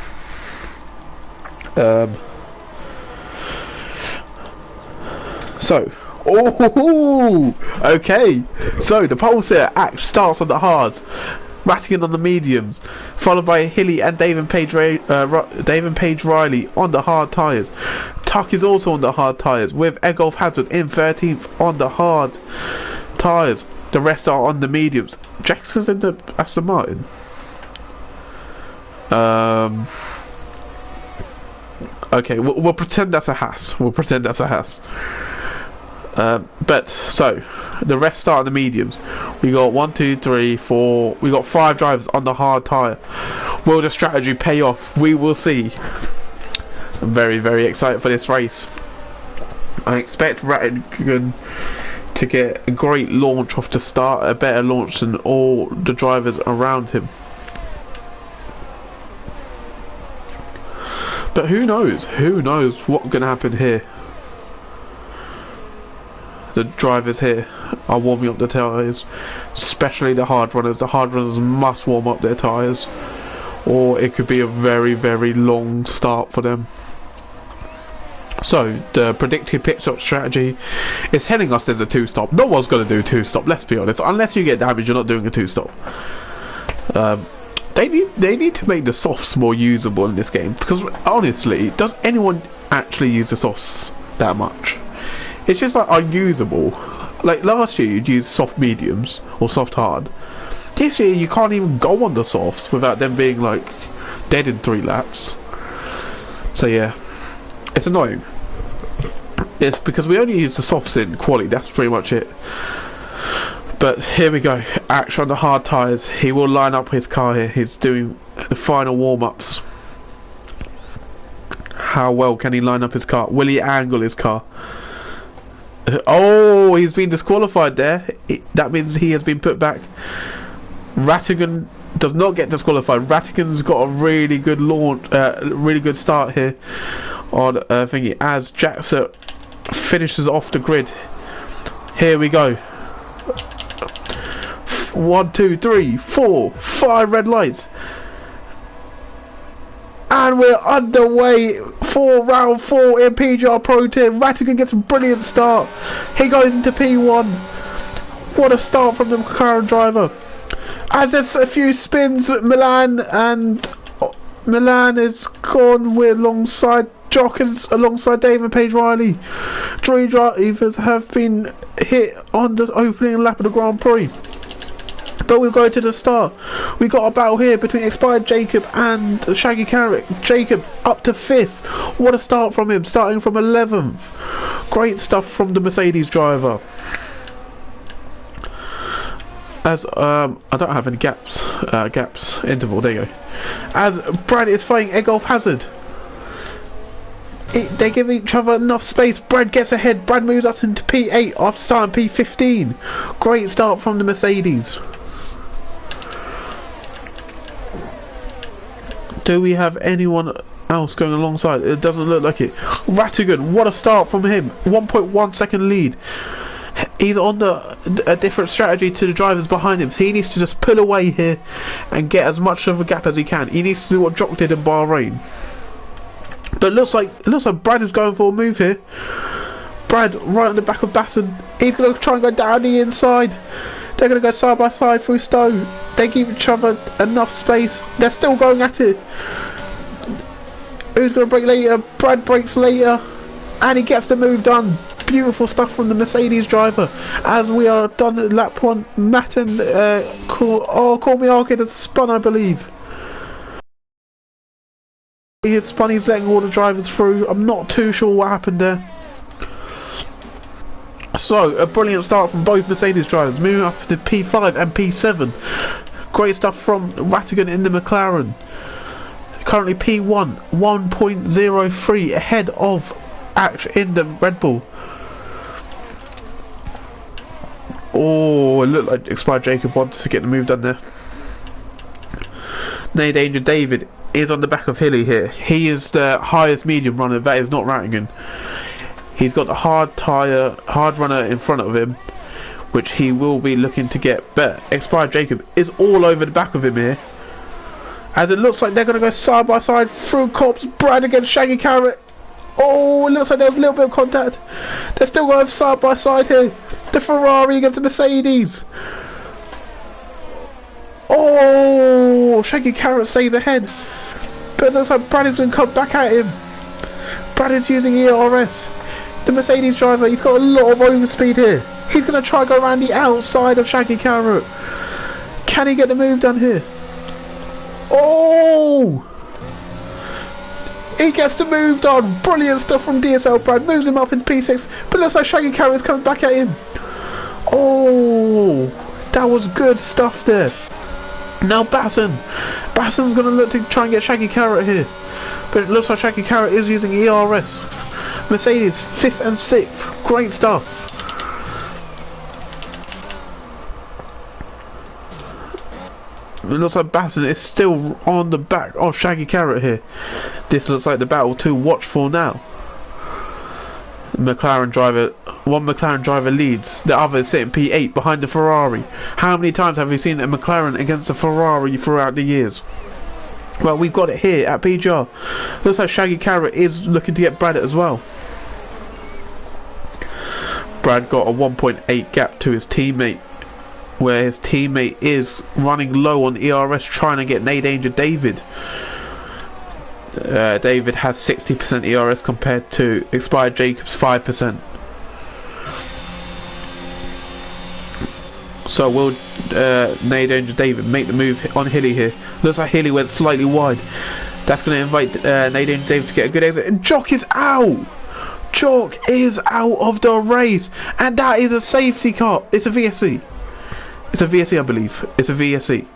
S1: Okay. So the pole sitter act starts on the hards. Rattigan on the mediums, followed by Hilly and David Page Riley on the hard tyres. Tuck is also on the hard tyres, with Egolf Hazard in 13th on the hard tyres. The rest are on the mediums. Jackson's in the Aston Martin. Okay, we'll pretend that's a Haas. But so the rest start on the mediums. We got 1, 2, 3, 4. We got 5 drivers on the hard tyre. Will the strategy pay off? We will see. I'm very, very excited for this race. I expect Rattigan to get a great launch off the start, a better launch than all the drivers around him. But who knows? Who knows what's going to happen here? The drivers here are warming up the tyres, especially the hard runners. The hard runners must warm up their tyres, or it could be a very, very long start for them. So the predicted pit stop strategy is telling us there's a 2-stop. No one's going to do a 2-stop, let's be honest. Unless you get damaged, you're not doing a 2-stop. They need to make the softs more usable in this game, because honestly, does anyone actually use the softs that much? It's just like unusable. Like last year you'd use soft mediums or soft hard. This year you can't even go on the softs without them being like dead in 3 laps. So yeah, it's annoying. It's because we only use the softs in quali, that's pretty much it. But here we go, action on the hard tyres. He will line up his car here. He's doing the final warm-ups. How well can he line up his car? Will he angle his car? Oh, he's been disqualified there. That means he has been put back. Rattigan does not get disqualified. Rattigan's got a really good launch, really good start here on thingy, as Jackson finishes off the grid. Here we go. 1, 2, 3, 4, 5 red lights. And we're underway for round 4 in PGR Pro Tier. Rattigan gets a brilliant start. He goes into P1. What a start from the current driver. As there's a few spins, Milan is gone. We're alongside Jockers, alongside David Page Riley. 3 drivers have been hit on the opening lap of the Grand Prix. But we'll go to the start. We got a battle here between Expired Jacob and Shaggy Carrick. Jacob up to 5th. What a start from him, starting from 11th. Great stuff from the Mercedes driver. As I don't have any gaps interval, there you go. As Brad is fighting Egolf Hazard, they give each other enough space. Brad gets ahead. Brad moves up into P8 after starting P15. Great start from the Mercedes. Do we have anyone else going alongside? It doesn't look like it. Rattigan, what a start from him. 1.1 second lead. He's on a different strategy to the drivers behind him. So he needs to just pull away here and get as much of a gap as he can. He needs to do what Jock did in Bahrain. But it looks like Brad is going for a move here. Brad right on the back of Basson. He's going to try and go down the inside. They're going to go side by side through Stowe. They give each other enough space. They're still going at it. Who's going to brake later? Brad brakes later. And he gets the move done. Beautiful stuff from the Mercedes driver. As we are done at lap 1. Matt and Cormy Arcade has spun, I believe. He has spun, he's letting all the drivers through. I'm not too sure what happened there. So, a brilliant start from both Mercedes drivers, moving up to P5 and P7. Great stuff from Rattigan in the McLaren. Currently P1, 1.03 ahead of in the Red Bull. Oh, it looked like Expired Jacob wanted to get the move done there. Nay Danger David is on the back of Hilly here. He is the highest medium runner. That is not Rattigan. He's got a hard runner in front of him, which he will be looking to get. But Expired Jacob is all over the back of him here. As it looks like they're going to go side by side through Cops. Brad against Shaggy Carrot. Oh, it looks like there's a little bit of contact. They're still going side by side here. The Ferrari against the Mercedes. Oh, Shaggy Carrot stays ahead. But it looks like Brad is going to come back at him. Brad is using ERS. The Mercedes driver, he's got a lot of overspeed here. He's going to try to go around the outside of Shaggy Carrot. Can he get the move done here? Oh! He gets the move done. Brilliant stuff from DSL Brad. Moves him up into P6. But it looks like Shaggy Carrot is coming back at him. Oh! That was good stuff there. Now Basson. Basson's going to look to try and get Shaggy Carrot here. But it looks like Shaggy Carrot is using ERS. Mercedes 5th and 6th. Great stuff. It looks like Basson is still on the back of Shaggy Carrot here. This looks like the battle to watch for now. One McLaren driver leads, the other is sitting P8 behind the Ferrari. How many times have we seen a McLaren against a Ferrari throughout the years? Well, we've got it here at PGR. Looks like Shaggy Carrot is looking to get Brad as well. Brad got a 1.8 gap to his teammate, where his teammate is running low on ERS trying to get Nay Danger David. David has 60% ERS compared to Expired Jacob's 5%. So will Nay Danger David make the move on Hilly here? Looks like Hilly went slightly wide. That's going to invite Nay Danger David to get a good exit. And Jock is out! Jock is out of the race! And that is a safety car. It's a VSC. It's a VSC, I believe. It's a VSC.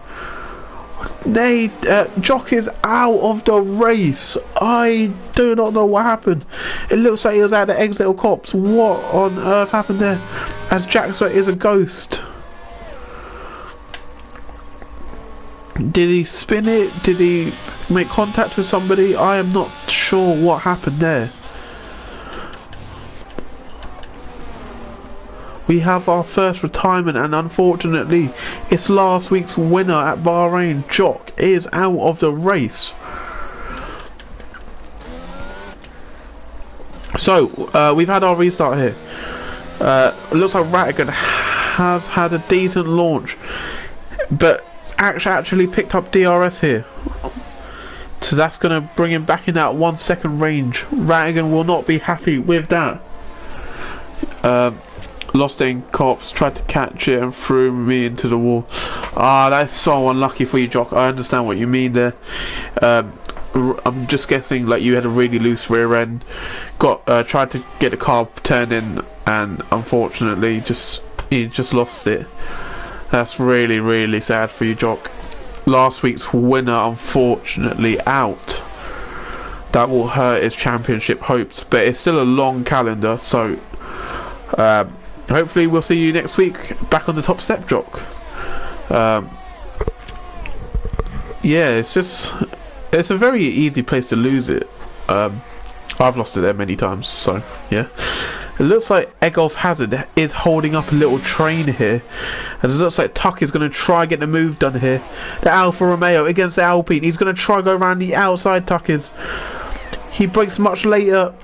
S1: Jock is out of the race. I do not know what happened. It looks like he was at the exit of Cops. What on earth happened there? As Jackson is a ghost. Did he spin it? Did he make contact with somebody? I am not sure what happened there. We have our first retirement, and unfortunately it's last week's winner at Bahrain. Jock is out of the race. So we've had our restart here. It looks like Rattigan has had a decent launch, but actually picked up DRS here, so that's going to bring him back in that 1 second range. Rattigan will not be happy with that. Lost in Cops, tried to catch it and threw me into the wall. Ah, that's so unlucky for you, Jock. I understand what you mean there. I'm just guessing like you had a really loose rear end, tried to get the car turned in, and unfortunately you just lost it. That's really, really sad for you, Jock. Last week's winner, unfortunately, out. That will hurt his championship hopes, but it's still a long calendar, so hopefully we'll see you next week back on the top step, Jock. Yeah, it's a very easy place to lose it. I've lost it there many times, so yeah. It looks like Egolf Hazard is holding up a little train here, and it looks like Tuck is going to try get the move done here. The Alfa Romeo against the Alpine. He's going to try go around the outside. Tuck is. He breaks much later,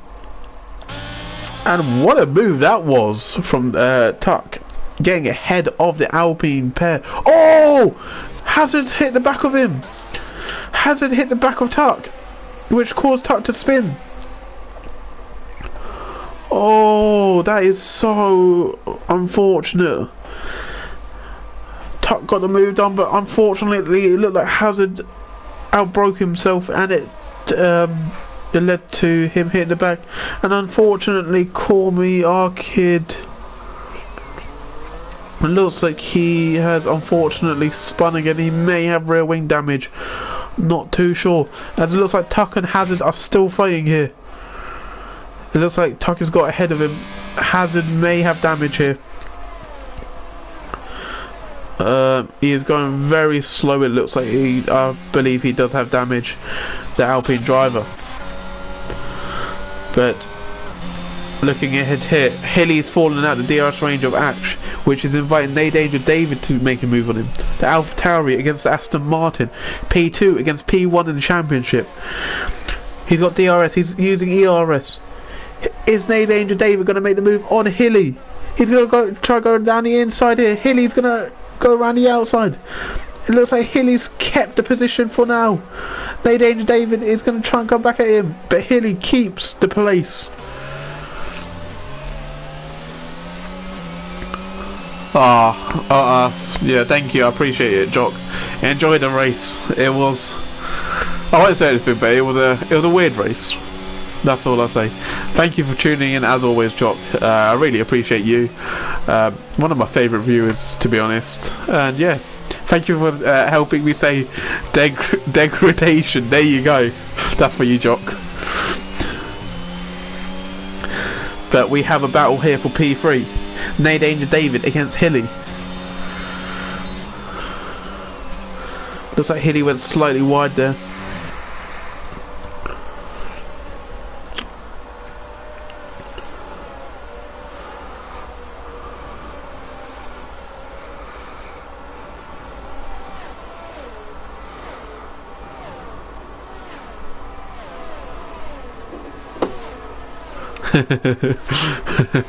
S1: and what a move that was from Tuck, getting ahead of the Alpine pair. Oh! Hazard hit the back of him. Hazard hit the back of Tuck, which caused Tuck to spin. Oh, that is so unfortunate. Tuck got the move done, but unfortunately it looked like Hazard outbroke himself, and it led to him hitting the back. And unfortunately, Cormy, our kid, it looks like he has unfortunately spun again. He may have rear wing damage. Not too sure. As it looks like Tuck and Hazard are still fighting here. It looks like Tuck has got ahead of him. Hazard may have damage here. He is going very slow. It looks like I believe he does have damage, the Alpine driver. But looking ahead here, Hilly's fallen out the DRS range of Ash, which is inviting Danger David to make a move on him. The Alpha Tauri against the Aston Martin. P2 against P1 in the championship. He's got DRS. He's using ERS. Is Danger David going to make the move on Hilly? He's going to try going down the inside here. Hilly's going to go around the outside. It looks like Hilly's kept the position for now. Danger David is going to try and come back at him, but Hilly keeps the place. Yeah, thank you, I appreciate it, Jock. Enjoy the race. It was, I won't say anything, but it was a weird race. That's all I say. Thank you for tuning in as always, Jock. I really appreciate you. One of my favourite viewers, to be honest. And yeah, thank you for helping me say degradation. There you go. That's for you, Jock. But we have a battle here for P3. Danger David against Hilly. Looks like Hilly went slightly wide there.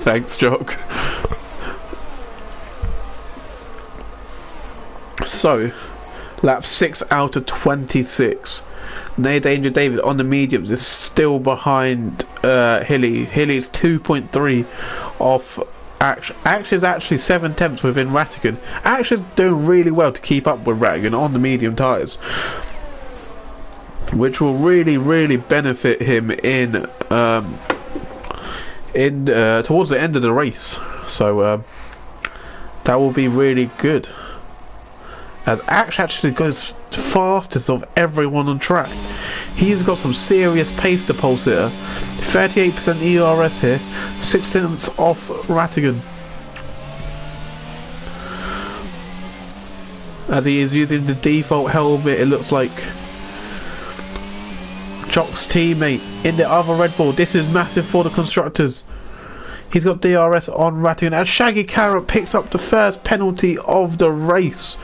S1: Thanks, Jock. So, lap 6 out of 26. Danger David on the mediums is still behind Hilly. Hilly's 2.3 off Ash. Ash is actually 7 tenths within Rattigan. Ash is doing really well to keep up with Rattigan on the medium tyres, which will really benefit him in towards the end of the race. So that will be really good, as Ash actually goes fastest of everyone on track. He's got some serious pace to pulse here. 38% ERS here, 6 tenths off Rattigan, as he is using the default helmet. It looks like Jock's teammate in the other Red Bull. This is massive for the Constructors. He's got DRS on Rattigan, as Shaggy Carrot picks up the first penalty of the race.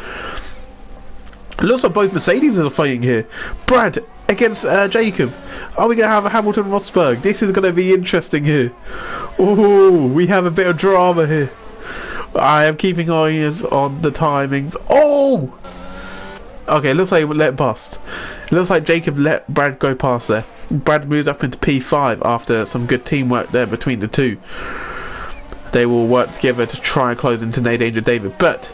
S1: It looks like both Mercedes are fighting here. Brad against Jacob. Are we going to have a Hamilton-Rosberg? This is going to be interesting here. Oh, we have a bit of drama here. I am keeping eyes on the timing. Oh! Okay, it looks like he let it bust. It looks like Jacob let Brad go past there. Brad moves up into P5 after some good teamwork there between the two. They will work together to try and close into Danger David. But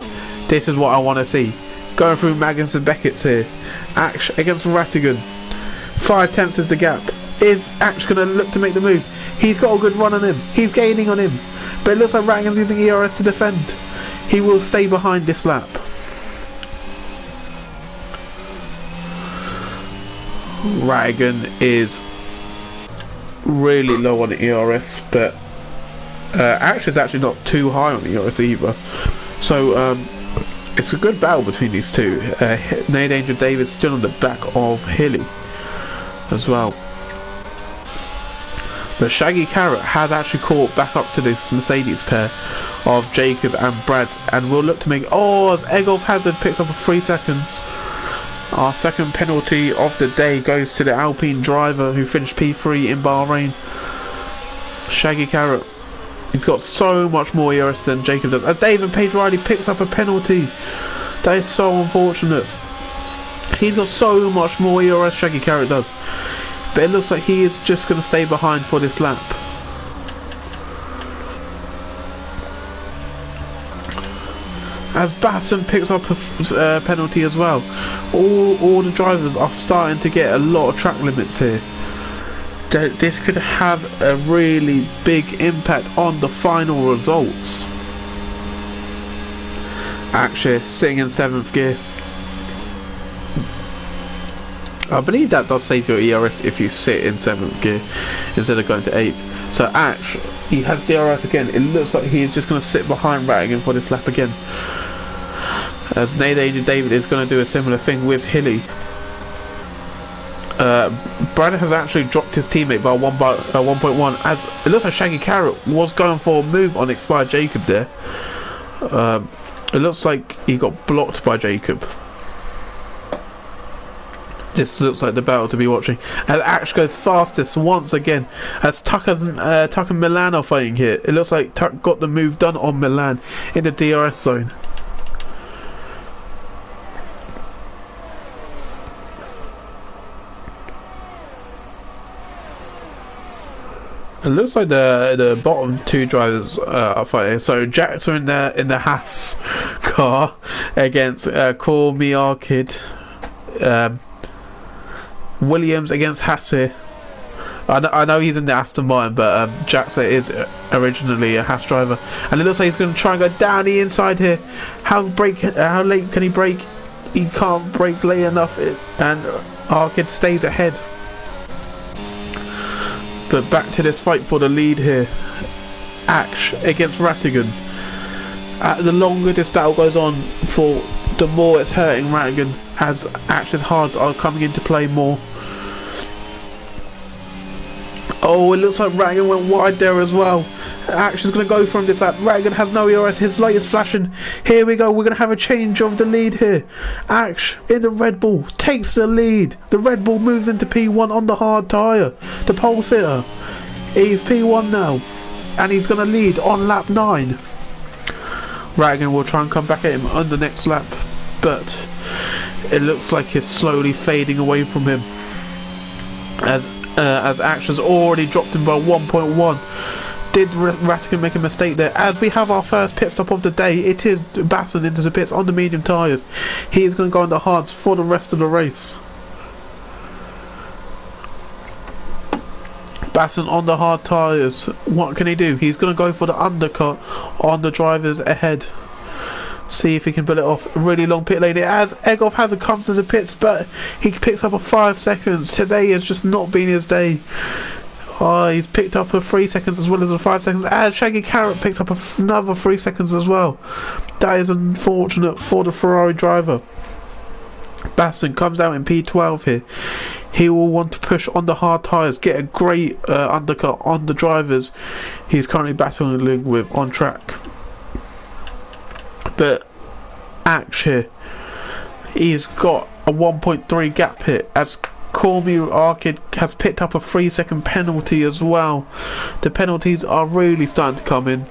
S1: this is what I want to see. Going through Maggins and Beckett's here. Ash against Rattigan. 5 tenths is the gap. Is Ash going to look to make the move? He's got a good run on him. He's gaining on him. But it looks like Rattigan's using ERS to defend. he will stay behind this lap. Rattigan is really low on the ERS, but Ash is actually not too high on the ERS either. So it's a good battle between these two. No Danger David still on the back of Hilly as well. But Shaggy Carrot has actually caught back up to this Mercedes pair of Jacob and Brad, and will look to make, as Egolf Hazard picks up a 3 seconds. Our second penalty of the day goes to the Alpine driver who finished P3 in Bahrain. Shaggy Carrot, he's got so much more ERS than Jacob does. And David Page Riley picks up a penalty. That is so unfortunate. He's got so much more ERS, Shaggy Carrot does. But it looks like he is just going to stay behind for this lap. As Basson picks up a penalty as well. All the drivers are starting to get a lot of track limits here. This could have a really big impact on the final results. Actually, sitting in 7th gear. I believe that does save your ERS if you sit in 7th gear instead of going to 8th. So Ash, he has DRS again. It looks like he is just going to sit behind Rattigan for this lap again. As Nate David is going to do a similar thing with Hilly. Brad has actually dropped his teammate by 1.1, as it looks like Shaggy Carrot was going for a move on expired Jacob there. It looks like he got blocked by Jacob. This looks like the battle to be watching. As Ash goes fastest once again, as Tucker and Milan are fighting here. It looks like Tuck got the move done on Milan in the DRS zone. It looks like the bottom two drivers are fighting. So Jack's in the Haas car against Call Me Arkid. Williams against Haas here. I know he's in the Aston Martin, but Jackson is originally a Haas driver, and it looks like he's going to try and go down the inside here. How late can he brake? He can't brake late enough, and Arkid stays ahead. But back to this fight for the lead here. Ash against Rattigan. The longer this battle goes on, the more it's hurting Rattigan, as Ash's hards are coming into play more. Oh, it looks like Rattigan went wide there as well. Ash is going to go from this lap. Rattigan has no ERS, his light is flashing. Here we go, we're going to have a change of the lead here. Ash in the Red Bull takes the lead. The Red Bull moves into P1 on the hard tyre. The pole sitter, he's P1 now, and he's going to lead on lap 9. Rattigan will try and come back at him on the next lap, but it looks like he's slowly fading away from him, as Ash has already dropped him by 1.1. Did Rattigan make a mistake there? As we have our first pit stop of the day, it is Basson into the pits on the medium tyres. He is going to go on the hards for the rest of the race. Basson on the hard tyres. What can he do? He's going to go for the undercut on the drivers ahead. See if he can pull it off. A really long pit lane. As Egolf Hazard comes to the pits, but he picks up a 5 seconds. Today has just not been his day. He's picked up a 3 seconds as well as a 5 seconds. And Shaggy Carrot picks up another 3 seconds as well. That is unfortunate for the Ferrari driver. Baston comes out in P12 here. He will want to push on the hard tyres, get a great undercut on the drivers he's currently battling with on track. But Ash here, he's got a 1.3 gap here, as Call Me Arkid has picked up a 3 second penalty as well. The penalties are really starting to come in,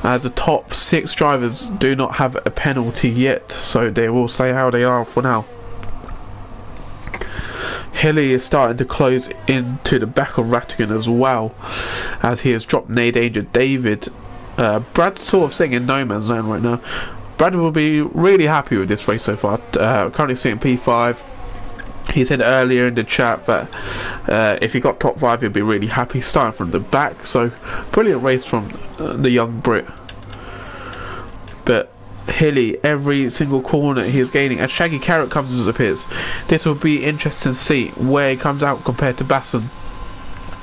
S1: as the top 6 drivers do not have a penalty yet, so they will stay how they are for now. Hilly is starting to close into the back of Rattigan as well, as he has dropped Nade Danger David. Brad's sort of sitting in no man's land right now. Brad will be really happy with this race so far. Currently sitting P5. He said earlier in the chat that if he got top 5 he'd be really happy starting from the back. So brilliant race from the young Brit. but Hilly, every single corner he is gaining, as Shaggy Carrot comes into the pits. This will be interesting to see where he comes out compared to Basson.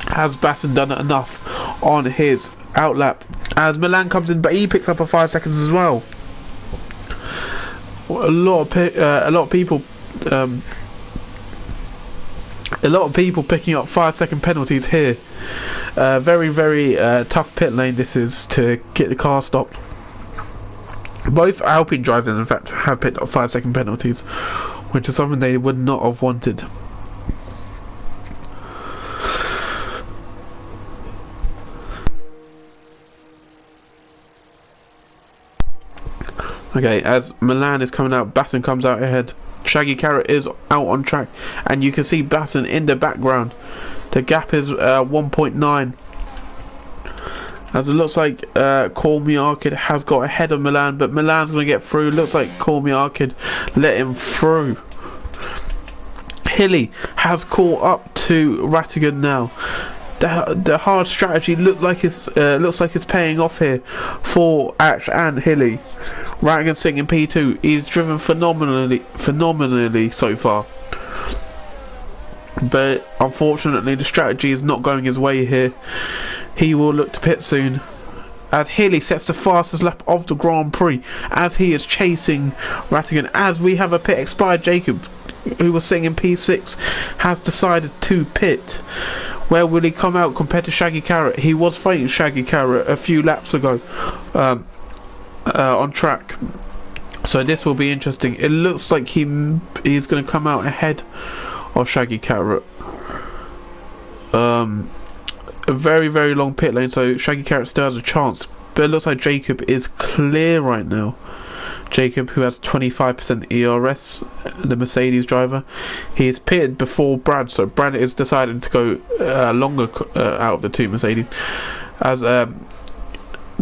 S1: Has Basson done enough on his outlap? As Milan comes in, but he picks up a 5 seconds as well. A lot of people picking up 5-second penalties here. Very, very tough pit lane this is to get the car stopped. Both Alpine drivers, in fact, have picked up 5-second penalties, which is something they would not have wanted. Okay, as Milan is coming out, Basson comes out ahead. Shaggy Carrot is out on track, and you can see Basson in the background. The gap is 1.9. As it looks like Call Me Arcade has got ahead of Milan, but Milan's going to get through. Looks like Call Me Arcade let him through. Hilly has caught up to Rattigan now. The hard strategy looks like it's paying off here for Ash and Hilly. Rattigan sitting in P2. He's driven phenomenally so far. But unfortunately the strategy is not going his way here. He will look to pit soon, as Hilly sets the fastest lap of the Grand Prix as he is chasing Rattigan. As we have a pit expired, Jacob, who was sitting in P6, has decided to pit. Where will he come out compared to Shaggy Carrot? He was fighting Shaggy Carrot a few laps ago on track, so this will be interesting. It looks like he's going to come out ahead of Shaggy Carrot. A very, very long pit lane, so Shaggy Carrot still has a chance, but it looks like Jacob is clear right now. Jacob, who has 25% ERS, the Mercedes driver, he is pitted before Brad, so Brad is decided to go longer out of the two Mercedes. As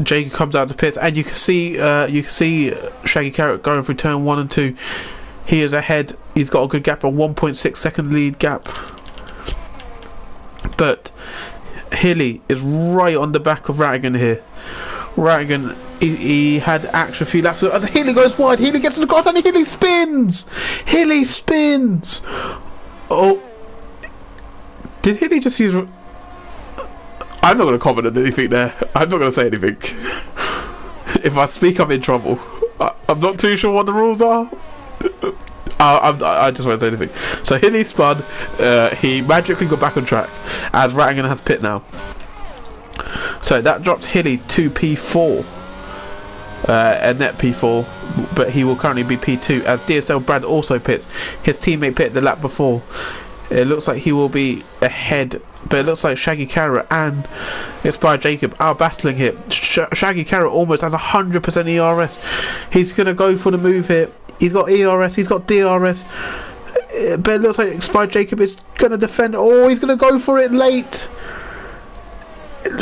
S1: Jacob comes out of the pits, and you can see Shaggy Carrot going through turn 1 and 2. He is ahead. He's got a good gap, a 1.6 second lead gap, but Hilly is right on the back of Rattigan here. Rattigan, he had action a few laps ago. As Hilly goes wide, Hilly gets to the cross, and Hilly spins! Hilly spins! Oh, did Hilly just use... I'm not going to comment on anything there. I'm not going to say anything. If I speak, I'm in trouble. I'm not too sure what the rules are. I just won't say anything. So Hilly spun, he magically got back on track, as Rattigan has pit now. So that drops Hilly to P4, a net P4, but he will currently be P2, as DSL Brad also pits. His teammate pitted the lap before. It looks like he will be ahead, but it looks like Shaggy Carrot and Expired Jacob are battling here. Shaggy Carrot almost has 100% ERS. He's going to go for the move here. He's got ERS, he's got DRS, but it looks like Expired Jacob is going to defend. Oh, he's going to go for it late.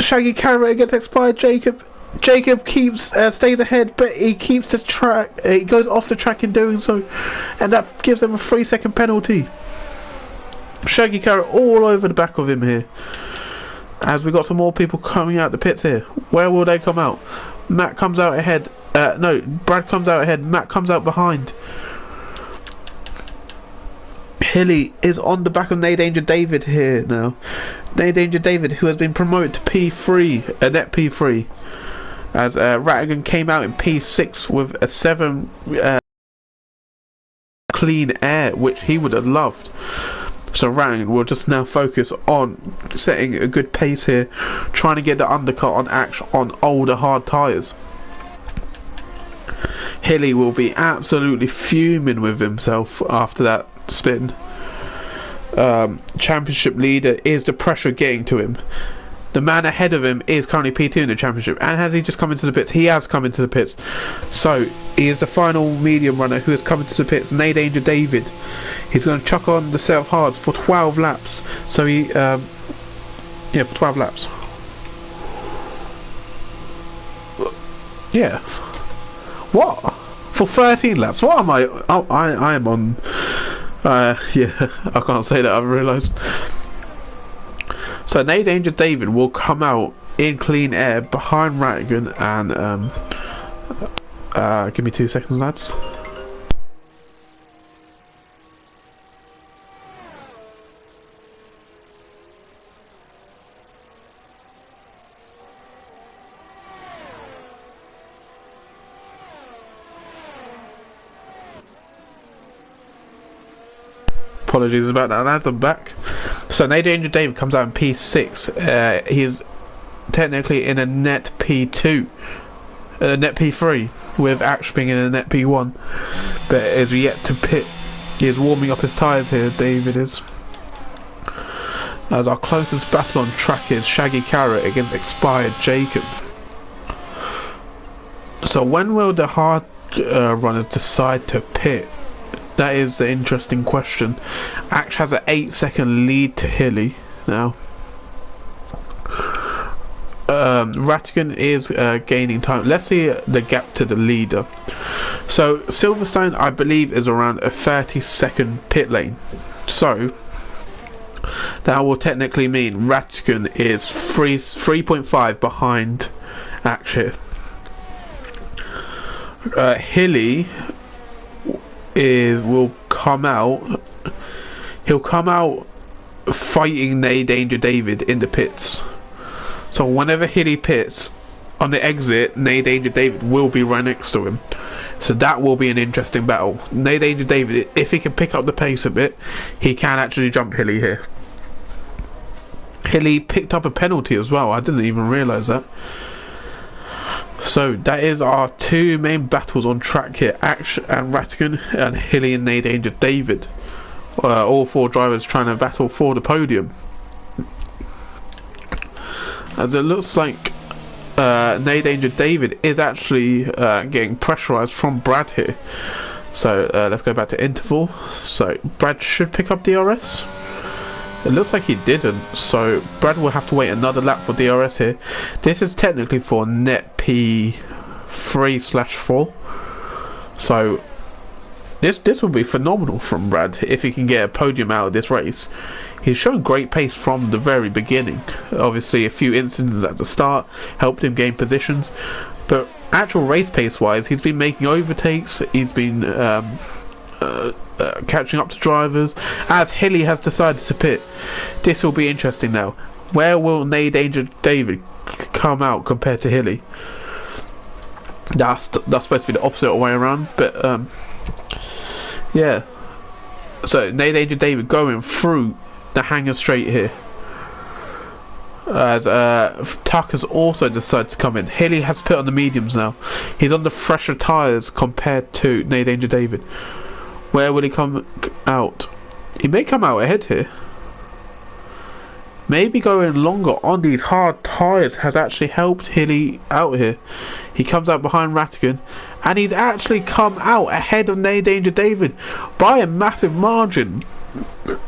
S1: Shaggy Carrot against Expired Jacob. Jacob keeps stays ahead, but he keeps the track. He goes off the track in doing so, and that gives him a 3-second penalty. Shaggy Carrot all over the back of him here. As we got some more people coming out the pits here. Where will they come out? Matt comes out ahead. No, Brad comes out ahead. Matt comes out behind. Hilly is on the back of Nay Danger David here now. Nay Danger David, who has been promoted to P3, a net P3, as Rattigan came out in P6 with a 7 clean air, which he would have loved. So Rattigan will just now focus on setting a good pace here, trying to get the undercut on action on older hard tyres. Hilly will be absolutely fuming with himself after that spin. Championship leader, is the pressure getting to him? The man ahead of him is currently P2 in the championship, and has he just come into the pits? He has come into the pits. So he is the final medium runner who has come into the pits. Nay Danger David, he's going to chuck on the set of hards for 12 laps. So he yeah, for 12 laps. Yeah. What? For 13 laps? What am I? Oh, I am on. Yeah, I can't say that. I've realised. So Nay Danger David will come out in clean air behind Rattigan Give me 2 seconds, lads. Apologies about that, lads. I'm back. So Danger David comes out in P6. He's technically in a net P2, net P3, with Ash being in a net P1, but is yet to pit. He is warming up his tyres here. David is. As our closest battle on track is Shaggy Carrot against Expired Jacob. So when will the hard runners decide to pit? That is the interesting question. Ash has an 8-second lead to Hilly now. Rattigan is gaining time. Let's see the gap to the leader. So Silverstone, I believe, is around a 30-second pit lane. So that will technically mean Rattigan is 3.5 behind Ash here. Hilly will come out. He'll come out fighting Danger David in the pits. So whenever Hilly pits on the exit, Danger David will be right next to him. So that will be an interesting battle. Danger David, if he can pick up the pace a bit, he can actually jump Hilly here. Hilly picked up a penalty as well. I didn't even realise that. So that is our two main battles on track here: Ash and Rattigan, and Hilly and Danger David. All four drivers trying to battle for the podium. As it looks like Danger David is actually getting pressurised from Brad here. So let's go back to interval. So Brad should pick up DRS. It looks like he didn't, so Brad will have to wait another lap for DRS here. This is technically for net P3/4. So this will be phenomenal from Brad if he can get a podium out of this race. He's shown great pace from the very beginning. Obviously a few incidents at the start helped him gain positions, but actual race pace wise, he's been making overtakes, he's been catching up to drivers, as Hilly has decided to pit. This will be interesting now. Where will Danger David come out compared to Hilly? That's supposed to be the opposite way around, but yeah. So Danger David going through the hangar straight here, as Tucker's also decided to come in. Hilly has put on the mediums now. He's on the fresher tyres compared to Danger David. Where will he come out? He may come out ahead here. Maybe going longer on these hard tyres has actually helped Hilly out here. He comes out behind Rattigan, and he's actually come out ahead of Danger David by a massive margin.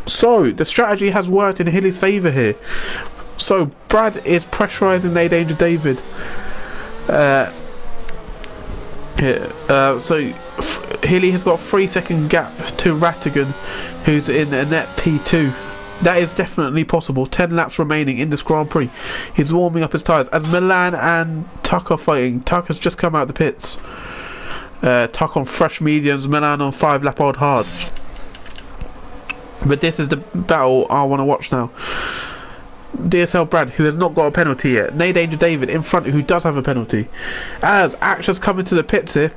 S1: So the strategy has worked in Hilly's favour here. So Brad is pressurising Danger David. So Hilly has got a 3-second gap to Rattigan, who's in a net P2. That is definitely possible. 10 laps remaining in this Grand Prix. He's warming up his tyres as Milan and Tuck are fighting. Tuck has just come out of the pits. Tuck on fresh mediums, Milan on 5-lap old hards. But this is the battle I want to watch now. DSL Brad, who has not got a penalty yet. Danger David in front, who does have a penalty. As Ash has come into the pits here.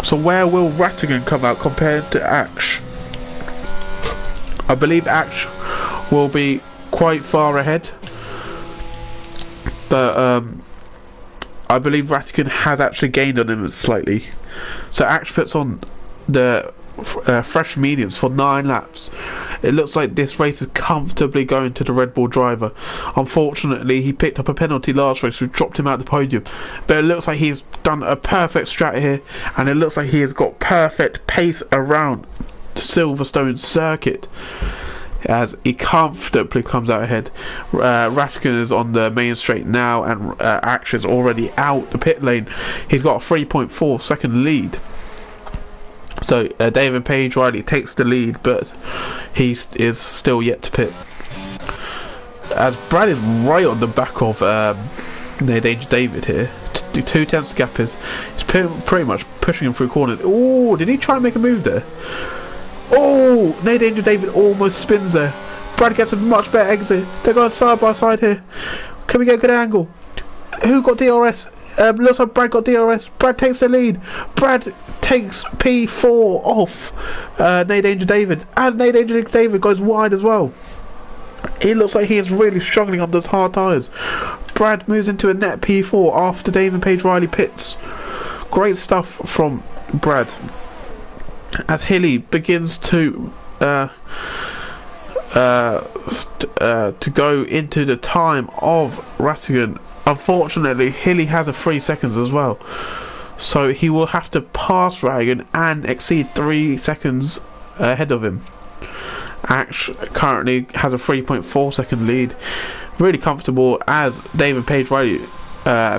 S1: So where will Rattigan come out compared to Ash? I believe Ash will be quite far ahead, but I believe Rattigan has actually gained on him slightly. So Ash puts on the fresh mediums for 9 laps. It looks like this race is comfortably going to the Red Bull driver. Unfortunately, he picked up a penalty last race, which dropped him out the podium. But it looks like he's done a perfect strat here, and it looks like he has got perfect pace around the Silverstone circuit, as he comfortably comes out ahead. Rattigan is on the main straight now, and Ash is already out the pit lane. He's got a 3.4 second lead. So David Page Riley takes the lead, but he is still yet to pit. As Brad is right on the back of Danger David here. the 2/10 gap is. He's pretty much pushing him through corners. Oh, did he try and make a move there? Oh, No Danger David almost spins there. Brad gets a much better exit. They're going side by side here. Can we get a good angle? Who got DRS? Looks like Brad got DRS. Brad takes the lead. Brad takes P4 off No Danger David. As No Danger David goes wide as well. It looks like he is really struggling on those hard tyres. Brad moves into a net P4 after David Page Riley pits. Great stuff from Brad. As Hilly begins to go into the time of Rattigan. Unfortunately, Hilly has a 3 seconds as well, so he will have to pass Rattigan and exceed 3 seconds ahead of him. Ash currently has a 3.4 second lead, really comfortable as David Page Riley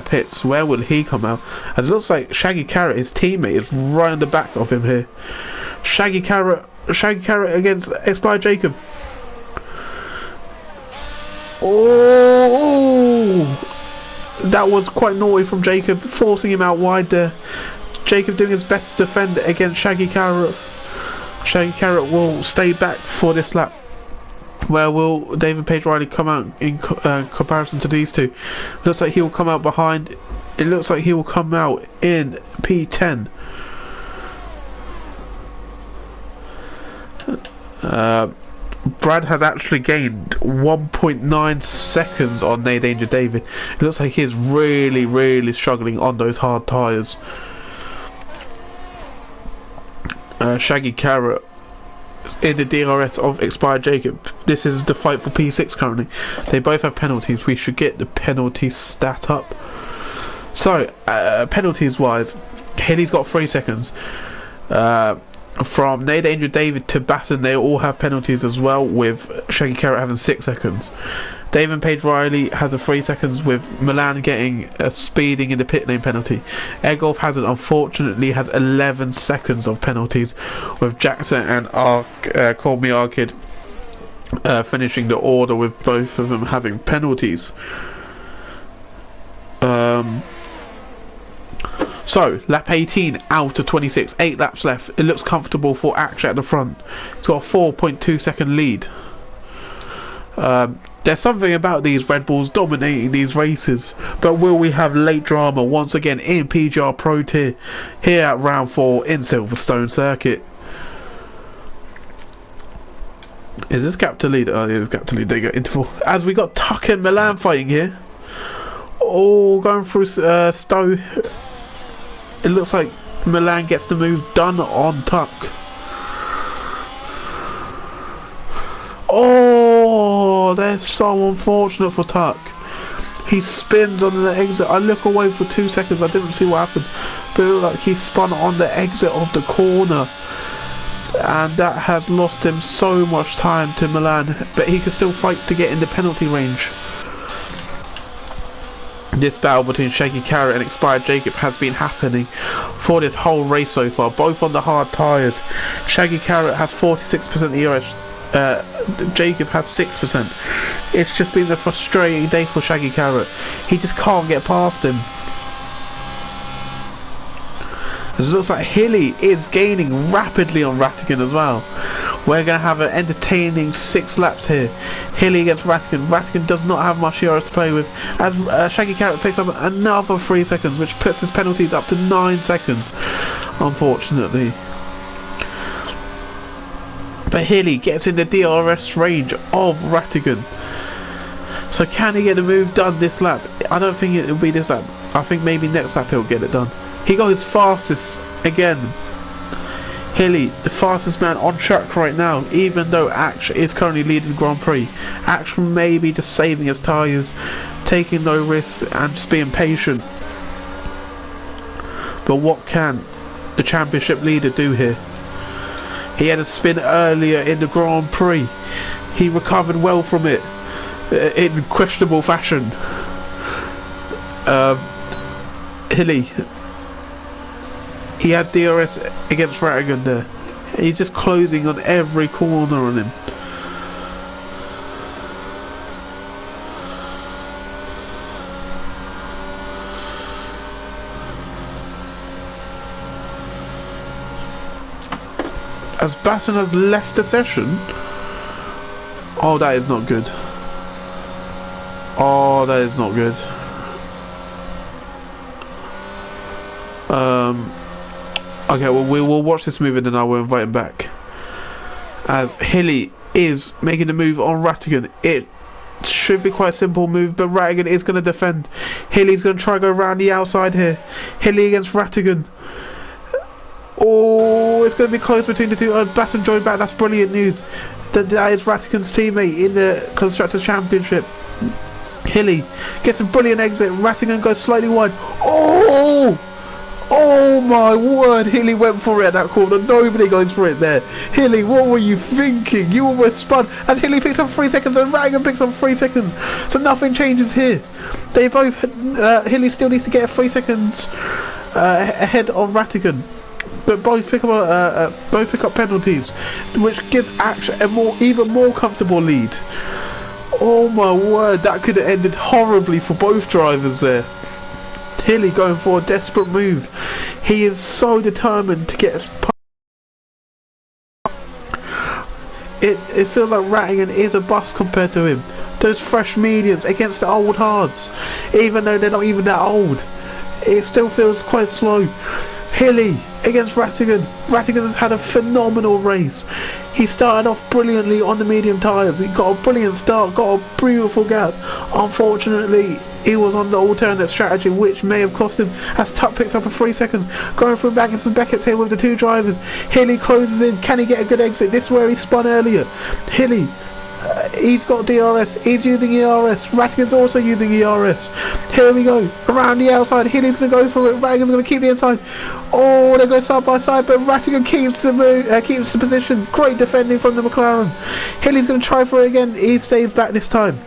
S1: pits. Where will he come out? As it looks like Shaggy Carrot, his teammate, is right on the back of him here. Shaggy Carrot against Expired Jacob. Oh, that was quite naughty from Jacob, forcing him out wide there. Jacob doing his best to defend against Shaggy Carrot. Shaggy Carrot will stay back for this lap. Where will David Page Riley come out in comparison to these two? Looks like he will come out behind. It looks like he will come out in P10. Brad has actually gained 1.9 seconds on No Danger David. It looks like he is really struggling on those hard tyres. Shaggy Carrot in the DRS of Expired Jacob. This is the fight for P6 currently. They both have penalties. We should get the penalty stat up. So, penalties wise, Hilly's got 3 seconds. From No Danger David to Batten, they all have penalties as well, with Shaggy Carrot having 6 seconds. David Page Riley has a 3 seconds, with Milan getting a speeding in the pit lane penalty. Egolf Hazard unfortunately has 11 seconds of penalties, with Jackson and Call Me Arkid finishing the order with both of them having penalties. So, lap 18 out of 26, 8 laps left. It looks comfortable for Ash at the front. It's got a 4.2 second lead. There's something about these Red Bulls dominating these races, but will we have late drama once again in PGR Pro Tier here at round 4 in Silverstone Circuit? Is this gap to lead? Oh, yeah, it's gap to lead. There you go, interval. As we got Tuck and Milan fighting here. Oh, going through Stowe. It looks like Milan gets the move done on Tuck. Oh, that's so unfortunate for Tuck. He spins on the exit. I look away for 2 seconds. I didn't see what happened, but it looked like he spun on the exit of the corner, and that has lost him so much time to Milan. But he can still fight to get in the penalty range. This battle between Shaggy Carrot and Expired Jacob has been happening for this whole race so far, both on the hard tyres. Shaggy Carrot has 46% ERS, Jacob has 6%. It's just been a frustrating day for Shaggy Carrot. He just can't get past him. It looks like Hilly is gaining rapidly on Rattigan as well. We're going to have an entertaining 6 laps here. Hilly against Rattigan. Rattigan does not have much ERS to play with, as Shaggy Carrot picks up another 3 seconds, which puts his penalties up to 9 seconds, unfortunately. But Hilly gets in the DRS range of Rattigan. So can he get the move done this lap? I don't think it will be this lap. I think maybe next lap he'll get it done. He goes fastest again. Hilly, the fastest man on track right now, even though Ash is currently leading the Grand Prix. Ash may be just saving his tyres, taking no risks and just being patient. But what can the championship leader do here? He had a spin earlier in the Grand Prix. He recovered well from it in questionable fashion. Hilly, he had DRS against Rattigan there. He's just closing on every corner on him. as Basson has left the session. Oh, that is not good. Oh, that is not good. Okay, well, we will watch this move and then I will invite him back. As Hilly is making the move on Rattigan. It should be quite a simple move, but Rattigan is going to defend. Hilly's going to try to go around the outside here. Hilly against Rattigan. Oh, it's going to be close between the two. Oh, Basson joined back. That's brilliant news. That is Rattigan's teammate in the Constructors Championship. Hilly gets a brilliant exit. Rattigan goes slightly wide. Oh! Oh my word, Hilly went for it at that corner. Nobody goes for it there. Hilly, what were you thinking? You almost spun. And Hilly picks up 3 seconds and Rattigan picks up 3 seconds. So nothing changes here. They both, Hilly still needs to get 3 seconds ahead of Rattigan. But both pick up penalties, which gives Ash a even more comfortable lead. Oh my word, that could have ended horribly for both drivers there. Hilly going for a desperate move. He is so determined to get it feels like Rattigan is a bust compared to him. Those fresh mediums against the old hards, even though they're not even that old, it still feels quite slow. Hilly against Rattigan. Rattigan has had a phenomenal race. He started off brilliantly on the medium tyres. He got a brilliant start, got a beautiful gap. Unfortunately, he was on the alternate strategy, which may have cost him, as Tuck picks up a 3 seconds. Going through Baggins and Beckett's here with the two drivers. Hilly closes in. Can he get a good exit? This is where he spun earlier. Hilly, he's got DRS. He's using ERS. Rattigan's also using ERS. Here we go. Around the outside. Hilly's going to go for it. Rattigan's going to keep the inside. Oh, they go side by side, but Rattigan keeps the position. Great defending from the McLaren. Hilly's going to try for it again. He stays back this time.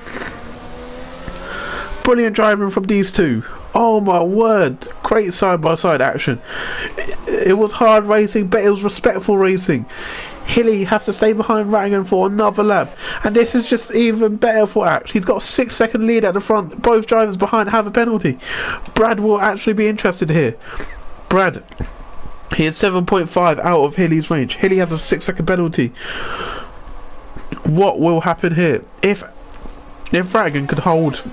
S1: Brilliant driving from these two. Oh my word, great side by side action. It was hard racing, but it was respectful racing. Hilly has to stay behind Rattigan for another lap, and this is just even better for Ash. He's got a 6 second lead at the front. Both drivers behind have a penalty. Brad will actually be interested here. Brad, he is 7.5 out of Hilly's range. Hilly has a 6 second penalty. What will happen here? If Rattigan could hold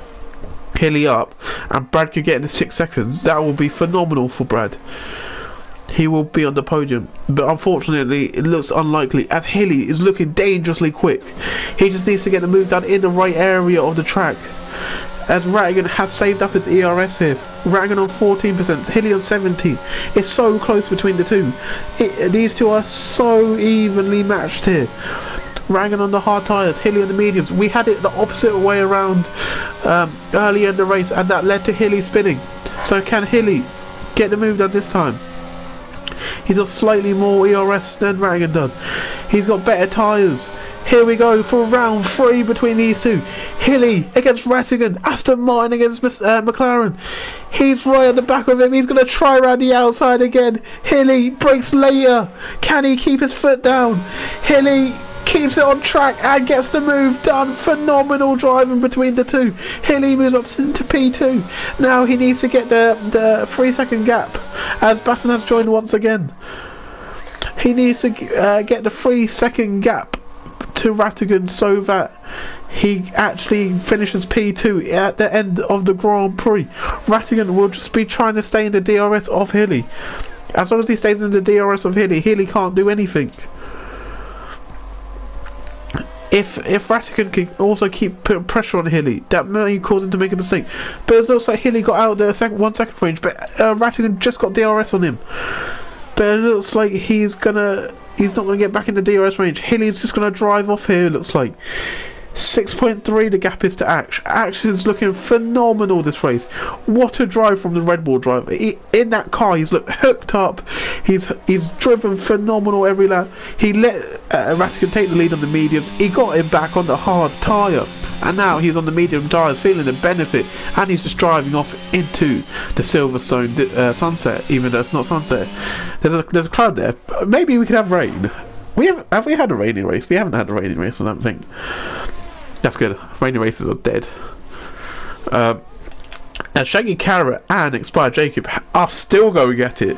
S1: Hilly up and Brad could get in the 6 seconds, that will be phenomenal for Brad. He will be on the podium, but unfortunately it looks unlikely, as Hilly is looking dangerously quick. He just needs to get the move done in the right area of the track, as Rattigan has saved up his ERS here. Rattigan on 14%, Hilly on 17%. It's so close between the two. These two are so evenly matched here. Rattigan on the hard tyres, Hilly on the mediums. We had it the opposite way around early in the race, and that led to Hilly spinning. So can Hilly get the move done this time? He's got slightly more ERS than Rattigan does. He's got better tyres. Here we go for round 3 between these two. Hilly against Rattigan. Aston Martin against McLaren. He's right at the back of him. He's going to try around the outside again. Hilly breaks later. Can he keep his foot down? Hilly keeps it on track and gets the move done. Phenomenal driving between the two. Hilly moves up to P2. Now he needs to get the 3 second gap, as Basson has joined once again. He needs to get the 3 second gap to Rattigan so that he actually finishes P2 at the end of the Grand Prix. Rattigan will just be trying to stay in the DRS of Hilly. As long as he stays in the DRS of Hilly, Hilly can't do anything. If Rattigan can also keep putting pressure on Hilly, that may cause him to make a mistake. But it looks like Hilly got out the 1 second range, but Rattigan just got DRS on him. But it looks like he's not gonna get back in the DRS range. Hilly's just gonna drive off here, it looks like. 6.3 the gap is to Ash. Ash is looking phenomenal this race. What a drive from the Red Bull driver. In that car, he's looked hooked up. He's driven phenomenal every lap. He let Rattigan take the lead on the mediums. He got him back on the hard tyre, and now he's on the medium tyres, feeling the benefit, and he's just driving off into the Silverstone sunset, even though it's not sunset. There's a cloud there. Maybe we could have rain. Have we had a rainy race? We haven't had a rainy race, I don't think. That's good. Rainy races are dead. And Shaggy Carrot and Expired Jacob are still going at it.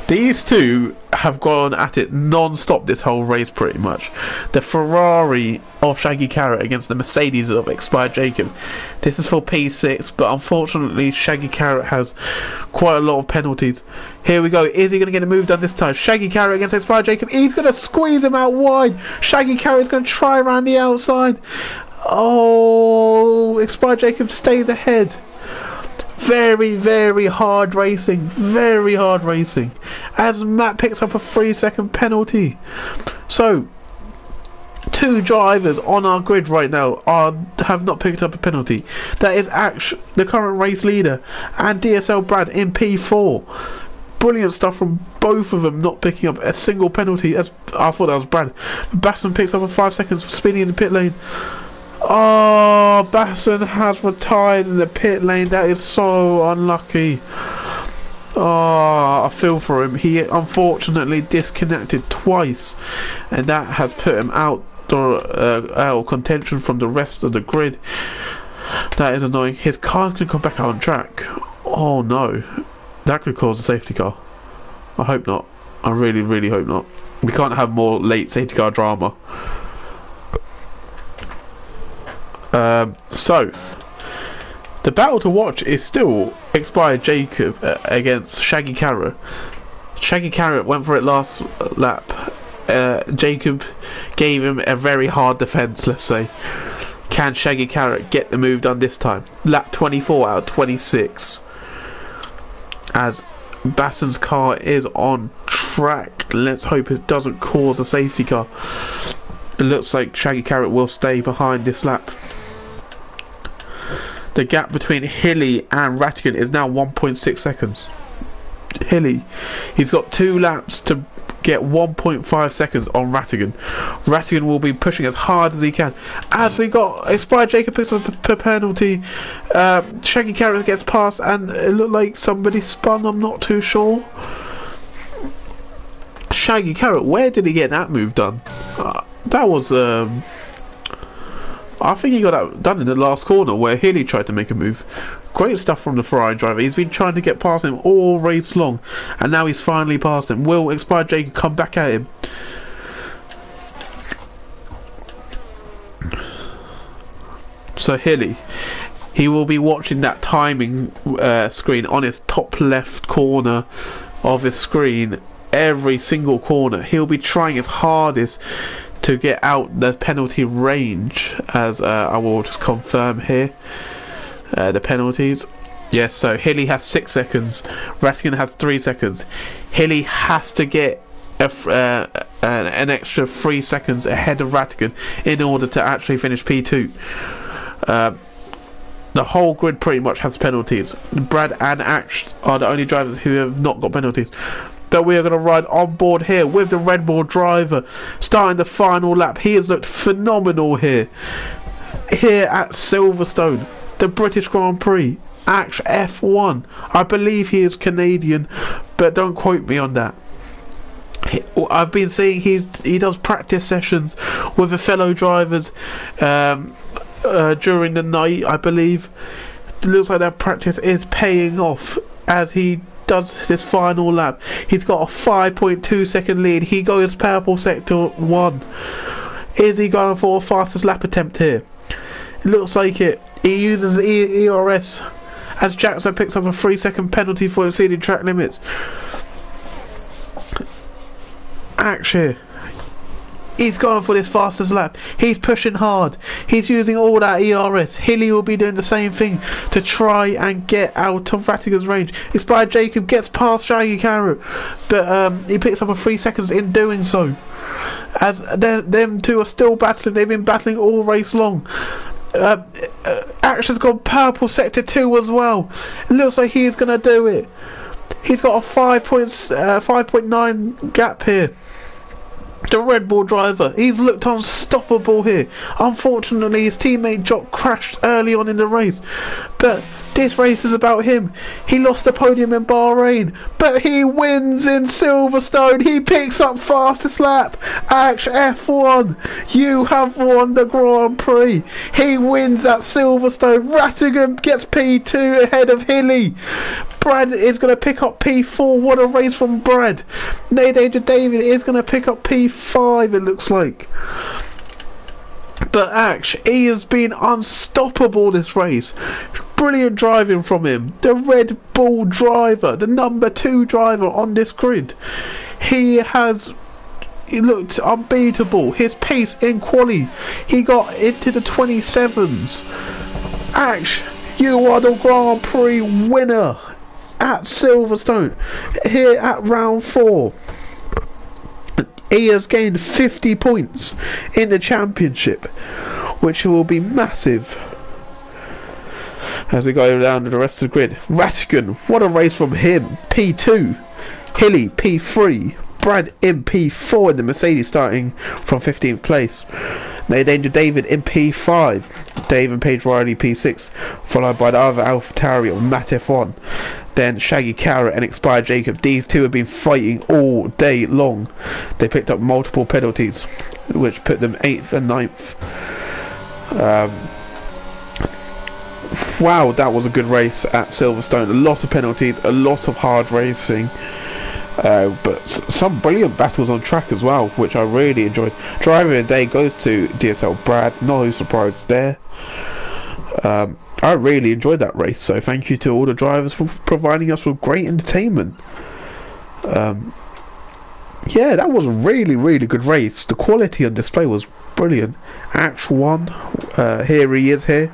S1: These two have gone at it non-stop this whole race pretty much. The Ferrari of Shaggy Carrot against the Mercedes of Expired Jacob. This is for P6, but unfortunately Shaggy Carrot has quite a lot of penalties. Here we go. Is he going to get a move done this time? Shaggy Carrot against Expired Jacob. He's going to squeeze him out wide. Shaggy Carrot's going to try around the outside. Oh, Expired Jacob stays ahead. Very, very hard racing. Very hard racing. As Matt picks up a 3-second penalty. So, two drivers on our grid right now have not picked up a penalty. That is actually the current race leader and DSL Brad in P4. Brilliant stuff from both of them, not picking up a single penalty. As I thought that was Brad. Basson picks up a 5 seconds for speeding in the pit lane. Oh, Basson has retired in the pit lane. That is so unlucky. Oh, I feel for him. He unfortunately disconnected twice, and that has put him out of contention from the rest of the grid. That is annoying. His car's going to come back out on track. Oh no, that could cause a safety car. I hope not. I really, really hope not. We can't have more late safety car drama. So the battle to watch is still Expired Jacob against Shaggy Carrot. Shaggy Carrot went for it last lap. Jacob gave him a very hard defense, let's say. Can Shaggy Carrot get the move done this time? Lap 24 out of 26. As Basson's car is on track. Let's hope it doesn't cause a safety car. It looks like Shaggy Carrot will stay behind this lap. The gap between Hilly and Rattigan is now 1.6 seconds. Hilly, he's got 2 laps to get 1.5 seconds on Rattigan. Rattigan will be pushing as hard as he can. As we got Expired Jacob picks up a penalty. Shaggy Carrot gets past, and it looked like somebody spun. I'm not too sure. Shaggy Carrot, where did he get that move done? That was I think he got that done in the last corner where Healy tried to make a move. Great stuff from the Ferrari driver. He's been trying to get past him all race long, and now he's finally past him. Will Expired Jacob come back at him? So Healy, he will be watching that timing screen on his top left corner of his screen. Every single corner he'll be trying his hardest to get out the penalty range, as I will just confirm here the penalties. Yes, so Hilly has 6 seconds, Rattigan has 3 seconds. Hilly has to get an extra 3 seconds ahead of Rattigan in order to actually finish P2. The whole grid pretty much has penalties. Brad and Ash are the only drivers who have not got penalties. But we are going to ride on board here with the Red Bull driver, starting the final lap. He has looked phenomenal here at Silverstone, the British Grand Prix. Ash F1. I believe he is Canadian, but don't quote me on that. I've been seeing he does practice sessions with the fellow drivers during the night, I believe. It looks like that practice is paying off as he does this final lap. He's got a 5.2 second lead. He goes purple sector 1. Is he going for a fastest lap attempt here? It looks like it. He uses ERS as Jackson picks up a 3-second penalty for exceeding track limits. Actually, he's going for this fastest lap. He's pushing hard. He's using all that ERS. Hilly will be doing the same thing to try and get out of Rattigan's range. Expired Jacob gets past Shaggy Carrot, but he picks up a 3 seconds in doing so. As them two are still battling. They've been battling all race long. Action's got purple sector 2 as well. It looks like he's going to do it. He's got a 5.9 gap here. The Red Bull driver, he's looked unstoppable here. Unfortunately, his teammate Jock crashed early on in the race, but This race is about him. He lost the podium in Bahrain, but he wins in Silverstone. He picks up fastest lap. Ash F1, you have won the Grand Prix. He wins at Silverstone. Rattigan gets P2 ahead of Hilly. Brad is going to pick up P4. What a race from Brad. David is going to pick up P5, it looks like. But Ash, he has been unstoppable this race. Brilliant driving from him. The Red Bull driver, the number 2 driver on this grid. He looked unbeatable. His pace in quali, he got into the 27s. Ash, you are the Grand Prix winner at Silverstone here at round 4. He has gained 50 points in the championship, which will be massive as we go down to the rest of the grid. Rattigan, what a race from him. P2, Hilly P3, Brad in P4 in the Mercedes, starting from 15th place. Danger David in P5, Dave and Paige Riley P6, followed by the other AlphaTauri of Matt F1. Then Shaggy Carrot and Expired Jacob. These two have been fighting all day long. They picked up multiple penalties, which put them 8th and 9th. Wow, that was a good race at Silverstone. A lot of penalties, a lot of hard racing. But some brilliant battles on track as well, which I really enjoyed. Driver of the day goes to DSL Brad. No surprise there. I really enjoyed that race, so thank you to all the drivers for providing us with great entertainment. Yeah, that was a really good race. The quality on display was brilliant. Ash won. Here he is here,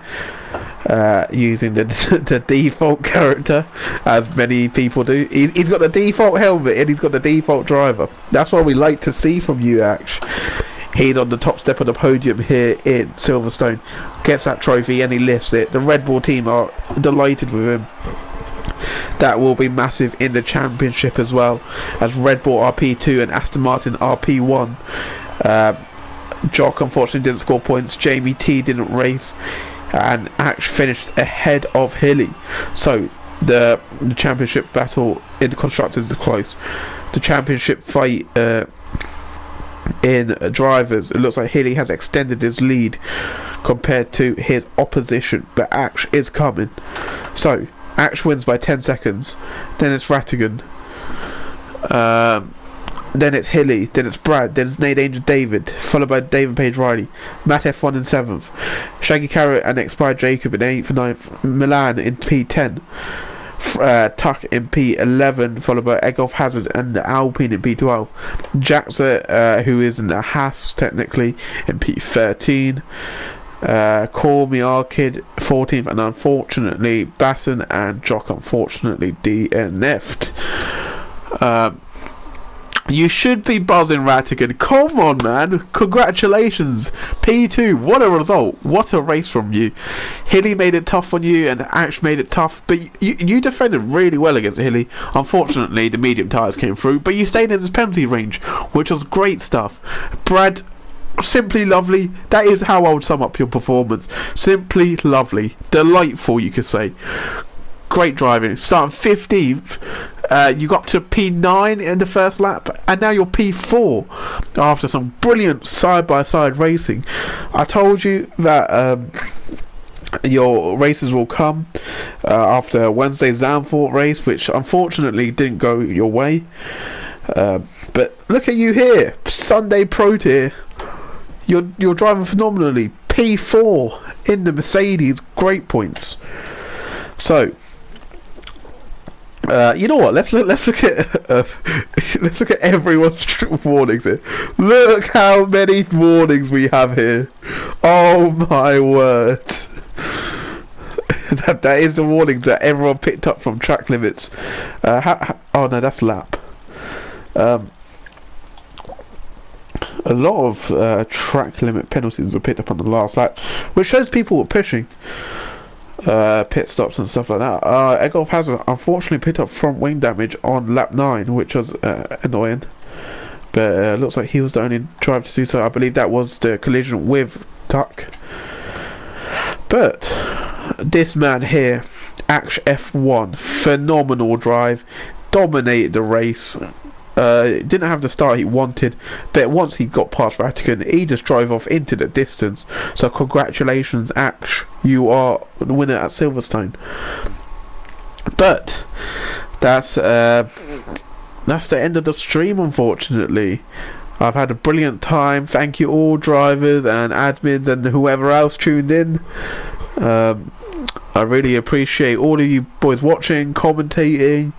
S1: using the default character, as many people do. He's got the default helmet and he's got the default driver. That's what we like to see from you, Ash. He's on the top step of the podium here in Silverstone, gets that trophy and he lifts it. The Red Bull team are delighted with him. That will be massive in the championship as well, as Red Bull RP2 and Aston Martin RP1. Jock unfortunately didn't score points, Jamie T didn't race, and Ash finished ahead of Hilly. So the championship battle in the Constructors is close. The championship fight in drivers, it looks like Hilly has extended his lead compared to his opposition, but Ash is coming. So Ash wins by 10 seconds, then it's Rattigan, then it's Hilly, then it's Brad, then it's Nate Danger David, followed by David Page Riley, Matt F1 in 7th, Shaggy Carrot and Expired Jacob in 8th and 9th, Milan in P10, Tuck in P11, followed by Egolf Hazard and the Alpine in P12. Jaxa, who is in the Haas technically, in P13. Call Me Arkid 14th, and unfortunately Basson and Jock unfortunately DNF'd. You should be buzzing, Rattigan. Come on, man. Congratulations. P2. What a result. What a race from you. Hilly made it tough on you and Ash made it tough, but you defended really well against Hilly. Unfortunately, the medium tyres came through, but you stayed in his penalty range, which was great stuff. Brad, simply lovely. That is how I would sum up your performance. Simply lovely. Delightful, you could say. Great driving. Starting 15th. You got to P9 in the first lap, and now you're P4 after some brilliant side-by-side racing. I told you that your races will come after Wednesday's Zandvoort race, which unfortunately didn't go your way. But look at you here, Sunday Pro Tier. You're driving phenomenally. P4 in the Mercedes, great points. So. You know what? Let's look at let's look at everyone's warnings here. Look how many warnings we have here. Oh my word! that is the warnings that everyone picked up from track limits. Oh no, that's lap. A lot of track limit penalties were picked up on the last lap, which shows people were pushing. Pit stops and stuff like that. Egolf Hazard unfortunately picked up front wing damage on lap 9, which was annoying, but looks like he was the only driver to do so. I believe that was the collision with Tuck. But this man here, Ash F1, phenomenal drive, dominated the race. Didn't have the start he wanted, but once he got past Vatican, he just drove off into the distance. So congratulations, Ash, you are the winner at Silverstone. But that's the end of the stream, unfortunately. I've had a brilliant time. Thank you all drivers and admins and whoever else tuned in. I really appreciate all of you boys watching, commentating.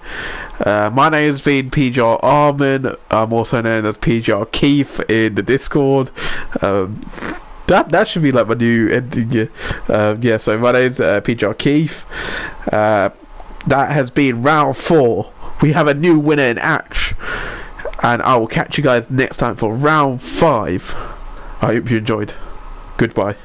S1: My name has been PGR Armin. I'm also known as PGR Keith in the Discord. That should be like my new ending. Yeah, so my name's PGR Keith. That has been round 4. We have a new winner in Ash. And I will catch you guys next time for round 5. I hope you enjoyed. Goodbye.